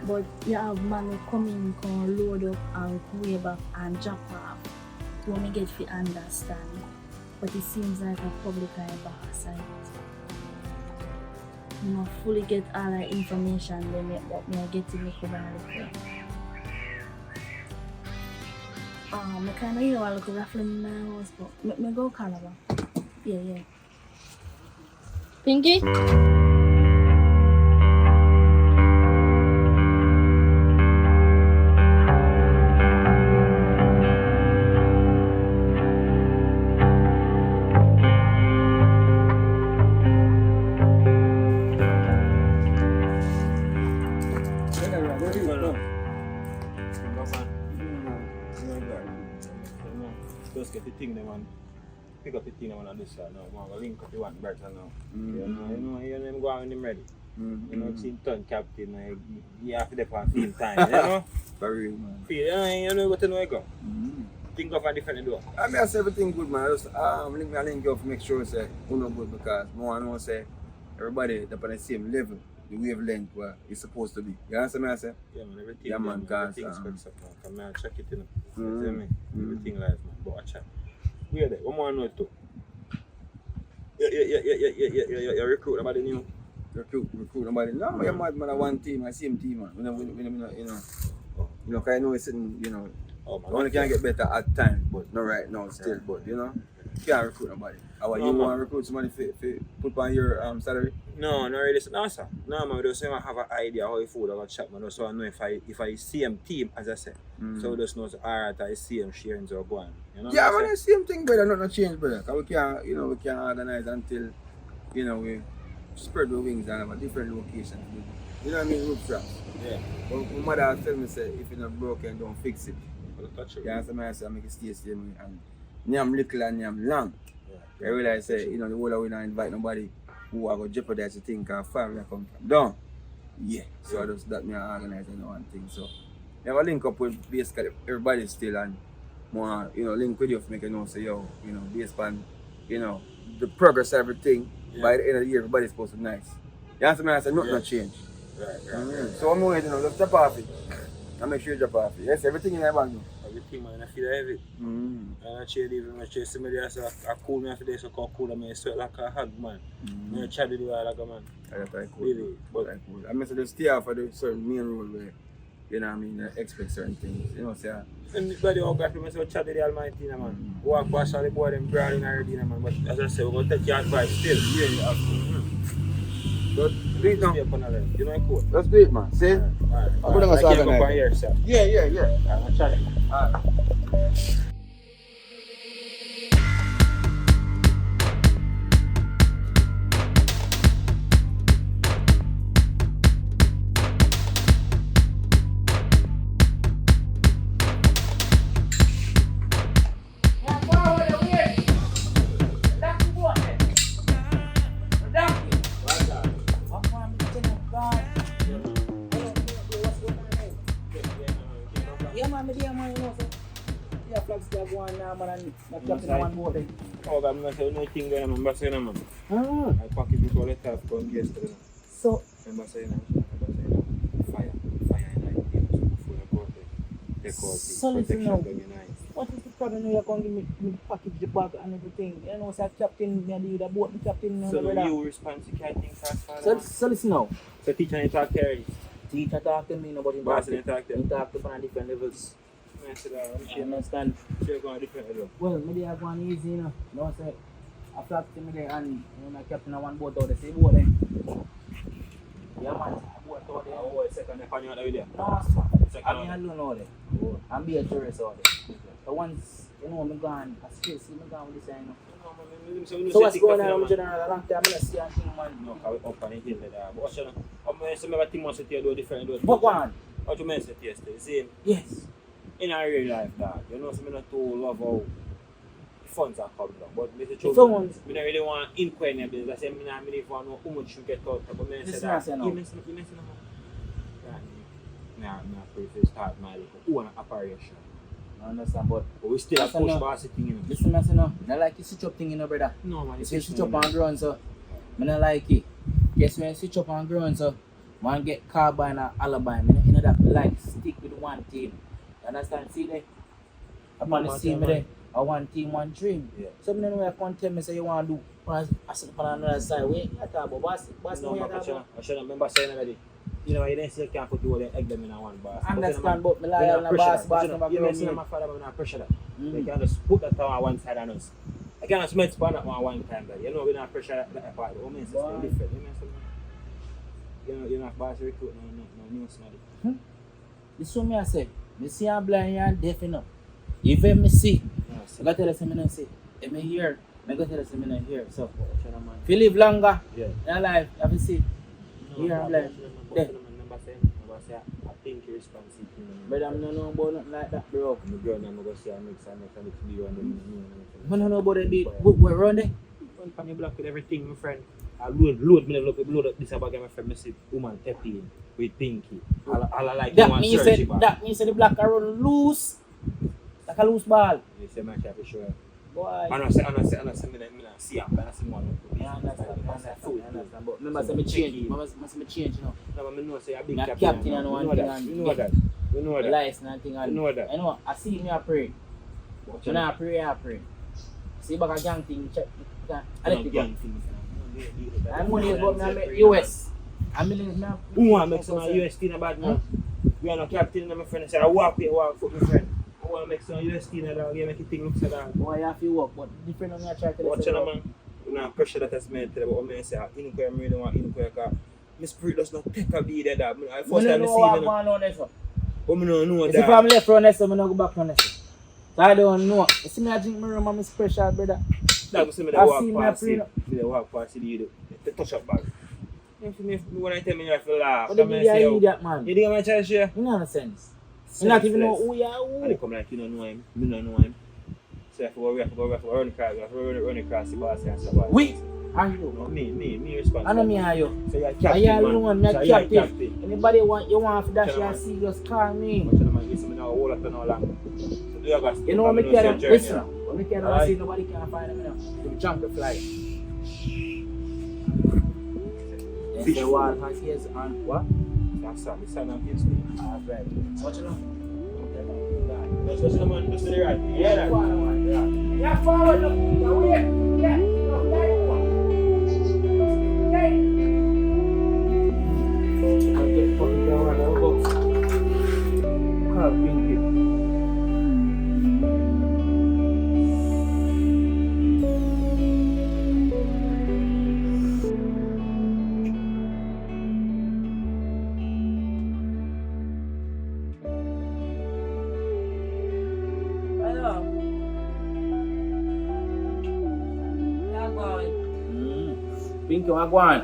But you have man who come in, come load up and way back and drop off. When me get to understand. But it seems like a public eye boss. I not fully get all the information then yet, but me I get to make a little. I kind of hear a little rattling in my house, but me go Calabar. Yeah. Pinky? Just get the thing them and pick up the thing them on this side now. I'm gonna link up the one better now. You know, go on when them ready. You know, team turn captain, you have to depend on team time, you know? Very real, man. Feel, you know what to know you go. Think of a different door. I mean, I say everything good, man. I just link you up to make sure say you know good because I know say everybody up on the same level, the wavelength where it's supposed to be. You understand what I say? Yeah, man, everything. Yeah, man, cause everything's fixed up, man. Come here, check it, you know. You see me? Everything live, man. But watch out. Where there? One more note too. Yeah, recruit about the new. Recruit nobody. No, you're mad, man. One team, I same team, man. You know, cause I know it's in, you know. Oh, man, Only can get better at times, but not right now still. But you know, can't recruit nobody. You want to recruit somebody for put on your salary? No, not really. No, sir. No, man. We just have an idea how the food I chat, man. So I know if I same team, as I said. So we just know alright, I same sharing or going. You know? Yeah, man, the same thing, brother. Not change, brother. Cause we can't organize until, we spread the wings and have a different location. You know what I mean? Roof traps. Yeah. But my mother tell me say if it's not broken, don't fix it. Touch it. Yeah, so I say I make it stay and nyam little and nyam long. I realize say, the whole of we don't invite nobody who are going to jeopardize the thing because family come from down. Yeah. So I just that me organize one thing. So never link up with basically everybody still and more, link with you to make you know say based on, the progress of everything, by the end of the year everybody's supposed to be nice. You understand what I say? Nothing will change. Right. So I'm going to just drop off it. And make sure you drop off it. Yes, everything in my bag now. Everything, man, I feel heavy. And I cheer even, I cheer somebody else, I cool me after this, so call cool, I sweat like a hug, man. I chat with you like a man. That's cool. Really? But cool. I mean, so just stay off of the certain main role where, I expect certain things. Say. Anybody who got to me, so chat with the Almighty, man. Walk past all the boy, them brawling already, man. But as I say, we're going to take your advice still. Yeah, But do it now. You know, cool. Let's do it, man. See? Alright. I'm going to I can't go by here, sir. Yeah. I'm chat. Alright. and not captain of one boat there. Oh, God, I'm saying no thing there, man. Saying, man. Hmm. I pack it with all the time for yesterday. So, Remember saying, fire in night. Before you go out there. So listen now. What is the problem you're going to give me the package, the bag and everything? You know, say captain, me and you, the boat, the captain, and So brother. you responsible can't think fast, father. So listen now. So teacher ain't talk to you. Teacher talk to me, nobody Boss talk ain't talk to He you. talk to on different levels. I said, I'm You sure understand? you're going different level. Well, maybe I go on easy, you know. No, say, I flat to me there and, you know, my captain of one boat out there, say boat there. Yeah, man, boat out there. Oh, second upon you out there. No, sir. Second I'm alone out there. I'm be a tourist out there. So once, you know, I'm gone, I still see me gone with this, you know. So what's going on in general? A long time I don't see a thing, man. No, I up on the hill there. But what's your name? I'm going to say everything must be do different. But one? What you mentioned yesterday, see, Yes. in our real life, dog, you know, so I not too love how the funds are coming down. But Mr. The Chow, funds? I don't really want to inquire in your business. I say, I don't really want to know how much you get out of. But I say Listen, that, I say no. you mentioned Nah, prefer to start my little own operation. I understand, but we still That's push enough. bossy thing, you know. listen, I say no. I like you switch up thing, you know, brother. No, man. You say switch up on ground, so I don't like it. Guess when you switch up on ground, so one get carbine or alibi. You know that like stick with one team. You understand? See there? Upon the scene there, a one team, one dream. Yeah. So I don't know if you tell me say you want to do I sit on another side. Wait, I talk about boss. No, no, I should remember saying already. You know, you didn't say you can't put all the egg them in one boss. I understand, but me loyal and boss never you grow know, me. my father will not pressure that. They can just put that on one side and us. I can't smell span that one time, but you know, we don't pressure that part. The women are different. You know, you're not boss recruit, no new somebody. This is what me I say. Me see I'm blind and deaf enough. If me see, I got to tell you I see. If me hear, I got to tell you I hear. So, if you live longer in your life, you have to see. Hear and blind. There. I think you're responsible. But I'm not know about nothing like that, bro. I'm going to go see a mix video and I don't know about the beat. We're around there. One pan you block with everything, my friend. I load me load up this about my friend. I see woman tapping with Pinky. I like That means the black are run loose. Like a loose ball. You say my for sure. Boy. I see I'm gonna see one. I understand. But remember say me change. Remember say me change, you know. No, but I know say a big Me captain. captain and one thing and You know that. You know that. license and thing and You know that. I know. I see me a pray. When I pray. See back a gang thing. Check. I let it go. I'm money is about me US. I'm millions now. Who want to make some US team about man? We are no captain, my friend. I say I walk foot, my friend. I want to make some US team that you make it thing look so that. Boy, you have to work, but different on your try to Watch out, man. You know, pressure that has made today, but what I say, I really want because my spirit does not take a beat there. I first time I see it. On this one. But I don't know If that. I'm left on this, I'm not go back on this. So I don't know. You see me, I drink my rum and my special, brother. That was me I walk see me past a it. They walk past it, the touch up bag. When I tell me I feel laugh, What the media idiot, man? you think I'm trying to share? You know sense. You not even know who you are. And they come like you don't know him, me don't know him. So I have to go run across the boss and stuff. We are you? No, me responsible. I know me are you. So you're I captain, am the one, me So a you're captain. Anybody you want to dash Tell your them, see, just call me. But you know, man, you see me now, hold up and all that. So do you guys You know what me know can journey, listen. you know? What me can Alright. see, nobody can find me now. You jump the fly. They say what has ears and what? That's all, the son of his name. Alright. What you know? That's what you man, just to the right. Yeah, that. Yeah, forward, look. Wait. Yeah, look, there you go. I'll get fucking down and I'll go. Can't bring it. Hello. Yeah, going. Pinky, what go on?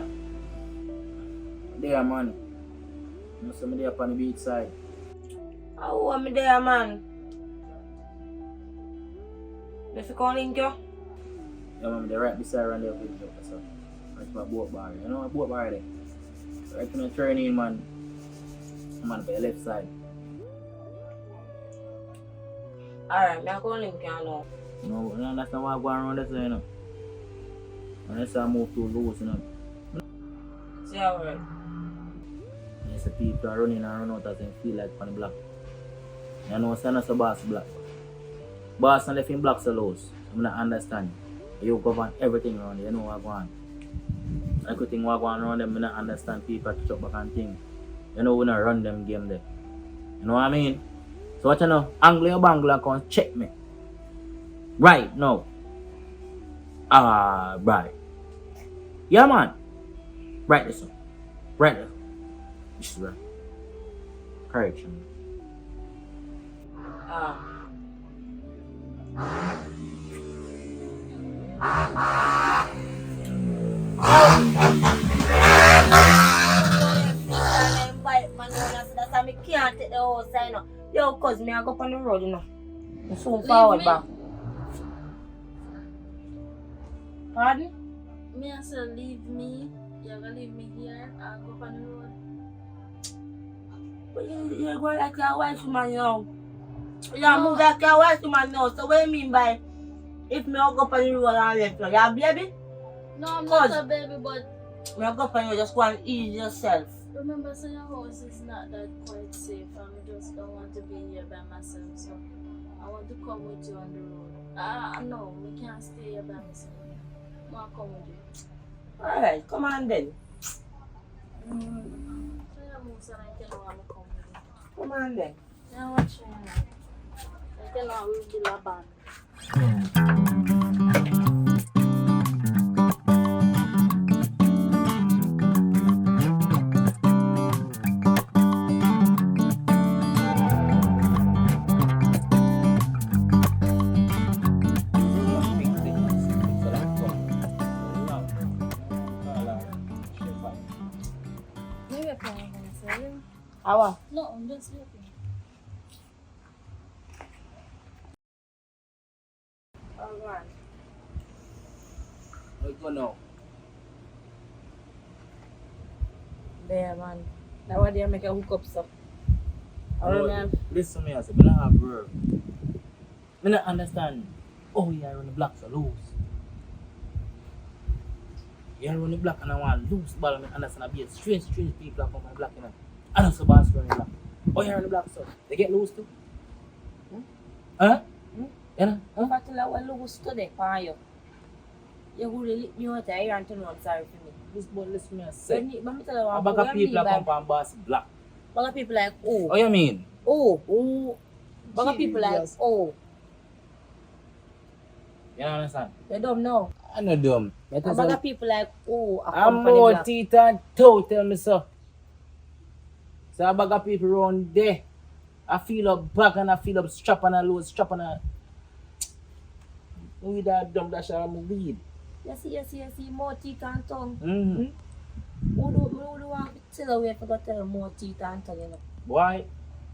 There, man. You see me there up on the beach side. How am I there, man? If you call link you? Yeah, man, they're right beside around there with you. So, right by boat bar. You know a boat bar there? Right when you turn in, man. I'm on the left side. Alright, I'm calling link you now. No, that's not why I go around this way, you know. Unless I move too loose, you know. See how right? Yes, the people are running and run out as they feel like on the block. You know, so not so boss black. Boss and left in black so loose. I'm not understand. You govern everything around there, you know what going on. Everything what going around them, I not understand people to chop back and things. You know, we not run them game there. You know what I mean? So what you know, angle or bangle come check me. Right now. Right. Yeah man. Right this one. Right this one. This is right. Correction. That's why I can't take the whole side now. Yo, cause me I go up on the road, you know. I'm so forward back. Pardon? Me I said leave me. You're gonna leave me here and go on the road. But you're going like your wife man now. You move like your wife man now. So what do you mean by if me I go up on the road and left you? You're a baby? No, I'm not a baby, but Me I go up on the road, just go and ease yourself. remember, so your house is not that quite safe, and I just don't want to be here by myself. So I want to come with you on the road. No, we can't stay here by myself. I want to come with you. Alright, come on then. So you move so I can want to come with you. Come on then. Yeah, watch me now. I cannot will be a band. Maybe I'm playing against Awa. No, I'm just looking. Alright. Where go now? There man. That one there make a hook up so. Listen to me, I said, I don't have work. I don't understand. Oh, you are on the block so loose. You are on the block and I want loose ball. I understand. I be a strange people on my block, you know. I don't so boss on the block. Oh, you are on the block so. They get loose too? Huh? You know? If I tell you what loose today for you, you would lick me out here and tell I'm sorry for me. This boy, listen to me, I say. Let me tell you A what bag of people mean come by from boss block. bag of people like oh. What you mean? Oh. Bag of people like oh. You don't understand? You don't know. I'm not dumb. A bag of people like oh. I'm more teeth and toe, tell me so. So a bag of people around there. I feel up back and I feel up strap and a low strap and a weed that dumb dash I'm weed. You see, more teeth and tongue. Mm-hmm. Who do want to tell you if I got tell you more teeth and tongue, you know? Why? You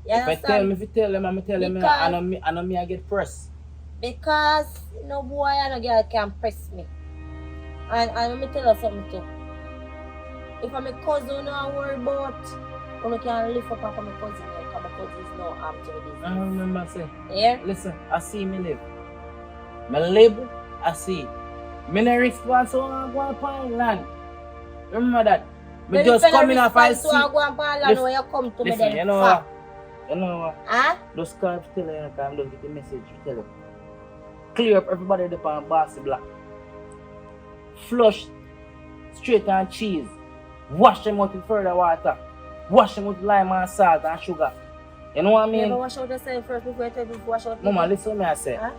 If I understand? tell them, I'm tell them Because- I know me I get pressed. Because no boy and no girl can press me. And let me tell you something too. If I'm a cousin I worry about, I can lift up after my cousin because my cousin is no arm to the I business. remember say, Yeah? listen, I see me live. Me live, I see. Me no response so I go upon land. Remember that. Me just come in off I see. So I go and pan land when you come to me Listen, then. you know what? You know what? Huh? Just call to tell you, I'm just get the message to tell you. Clear up everybody up on bossy block. Flush straight and cheese. Wash them out with further water. Wash them with lime and salt and sugar. You know what I You ever mean? wash out yourself first before you tell people to wash out Mama, people? listen to me I say. Huh?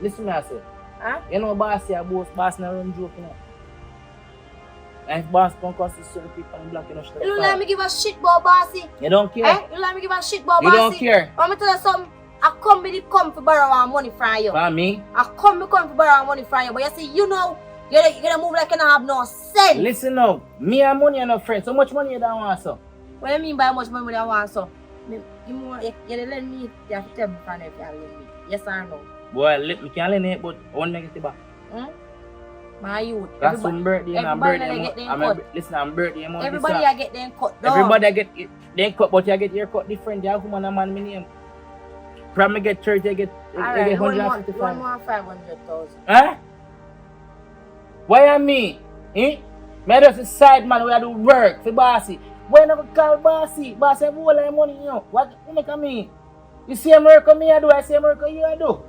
Listen to me I say. Huh? You know boss here, boss not run joke, you know. And if boss come across certain people on the block, you know, shut You don't up. let me give a shit about bossy. You don't care. Eh? You don't let me give a shit about You bossy. don't care. Let me tell you something. I come to borrow money from you. For me, I come to borrow money from you. But you see, you know, you're gonna move like you don't have no sense. listen now. Me and money and no friends. How much money you don't want, so? What do you mean by how much money I want, so? You lend me, you have to tell me if you lend me. Yes or no? Boy, me can lend it, but I want to get it back. My youth. That's some birthday and everybody birthday. get them I'm cut. listen, I'm birthday month. Everybody this I get them cut down. Everybody get them cut, but you get your cut different. You have woman and man, my name. Probably get 30, I get Alright, one 155. more 500,000. Huh? Why am me? Eh? Me just a side man where I do work for bossy. Why you never call bossy? Bossy have all the money, you know. What make a me? You see America me I do, I see America you I do.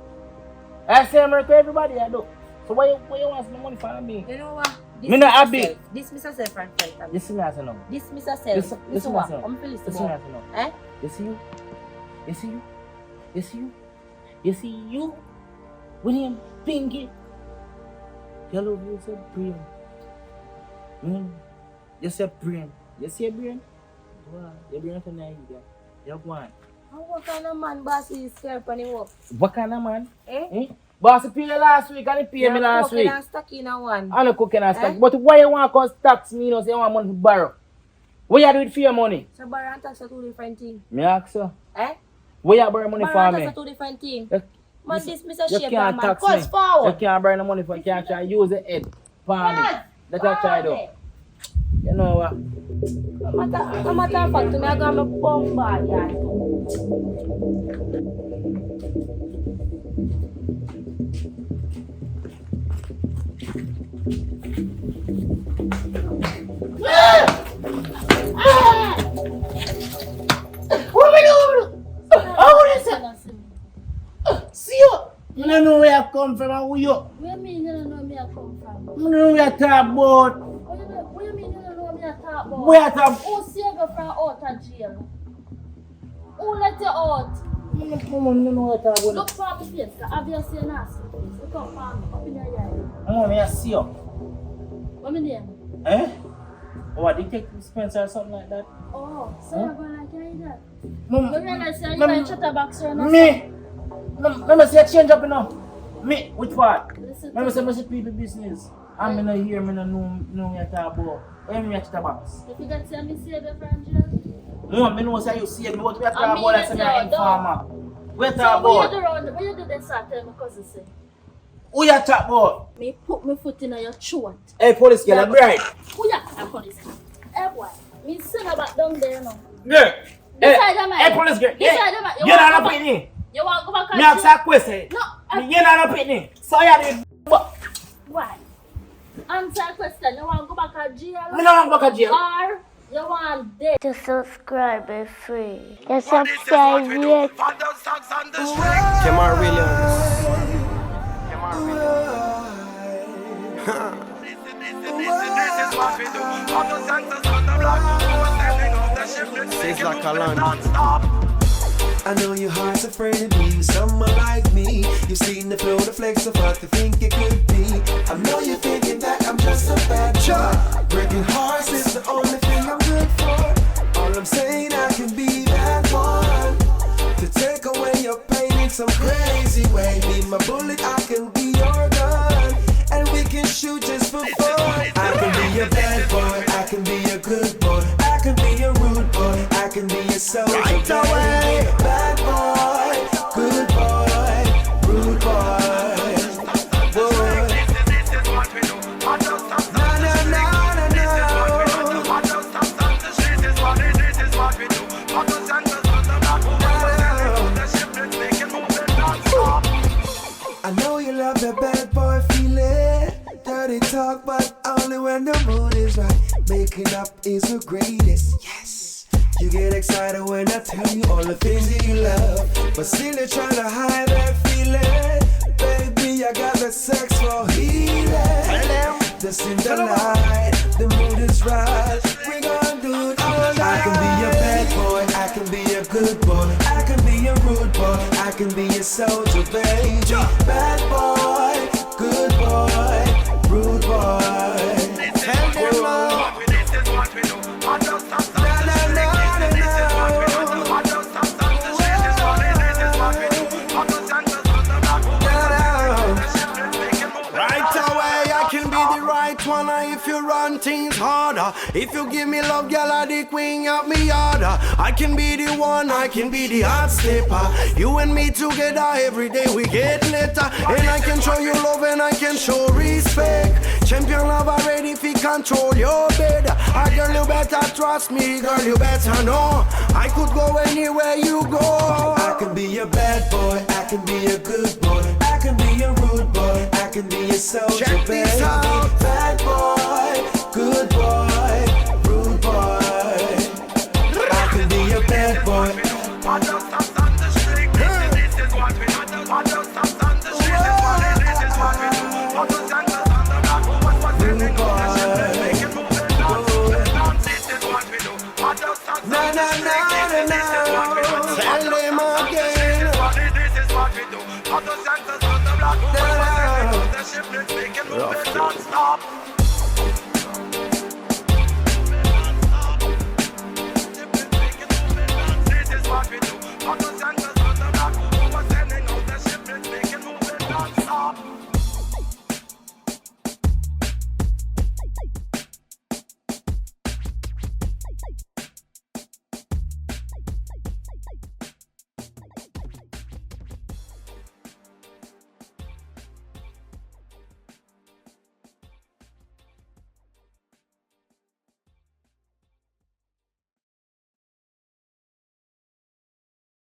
I see America everybody I do. So why you want some money from me? You know what? Me not happy. Dismiss yourself from friend. This is not no. Dismiss yourself. Listen what? I'm feeling This is not no. Eh? You see you? You see you? You see you? You see you? William Pinky. You love you say brain. You say brain. You see brain? Wow, your brain for nice. You go on. What kind of man boss is scared when he work? What kind of man? Eh? Boss pay you last week and he pay me last week. I'm stuck in a one. I'm not cooking and stuff. But why you want to tax me? You know, say you want money to borrow. What you do it for your money? So borrow and tax are two different things. Me ask you. Eh? Where you borrow money Borrow for and me? tax are two different things. You- Man, this Mr. You Shape can't man. tax Cause me. forward. You can't borrow no money for you can't try use the head for me. That's what I try do. You know what? No matter of fact, to me, I got my bombard yard too. What me do? How is it? See you. I don't know where I come from and who you. Where mean you don't know me I come from? I don't know where I talk about. What you mean you don't know me I talk about? Where I talk. Who saved you from out of jail? Who let you out? I don't know where I talk about. Look for me face, cause obviously you're not serious. Look up for me, up in your yard. I want me to see you. What my name? Eh? What, Detective Spencer or something like that? Oh, so you're gonna carry that? Mom, You realize you're Mom, in chatterbox or not? me. Let me see a change up now. Me, which part? Listen Let me to say people business. I'm not here, I don't know what you talk about. Where me at the box? If you get to me save you from jail. No, I know say you see me, but we are I talking mean, about that it's I'm your informer. We are So talking what you about. do around, what you do this I tell my cousin say? Who you talk about? Me put my foot in your throat. Hey, police girl, I'm right. Who ya? I police. Hey boy, me send about down there now. Girl. Beside the man. Hey, police girl. Beside the man. You're not up in here. You want to go back Me ask a question. No. You're not up in here. So you did. Why? Answer a question. You want to go back to jail? Me not want to go to jail. Or you want dead? To subscribe is free. You subscribe yet. Jamar Williams. Says like a land. I know your heart's afraid of me, someone like me. You've seen the flow, the flex of what you think it could be. I know you're thinking that I'm just a bad boy. Breaking hearts is the only thing I'm good for. All I'm saying, I can be that one to take away your pain in some crazy way. Be my bullet, I can be your gun, and we can shoot just for fun. I can be a bad boy, I can be a good boy, I can be a rude boy, I can be a soldier. Right away, bad boy, good boy, rude boy. I know you love the bad boy feeling. Dirty talk, but only when the mood is right. Making up is the greatest, yes. You get excited when I tell you all the things that you love, but still you're trying to hide that feeling. Baby, I got the sex for healing. Just in the light, the mood is right. We gon' do it all night. I can be a bad boy, I can be a good boy, I can be a rude boy, I can be a soldier, baby. Bad boy, good boy, rude boy. Tell them all. If you run things harder, if you give me love, girl, I the queen of me harder. I can be the one, I can be the hot stepper. You and me together every day we get later. And I can show you love and I can show respect. Champion love already, control your bed. I girl, you better trust me, girl, you better know. I could go anywhere you go. I can be a bad boy, I can be a good boy, I can be a rude boy, I can be a soldier. Check this out. Bad boy, good boy, rude boy. I can be a bad boy. Na na na na na. Tell them again. This is what we do.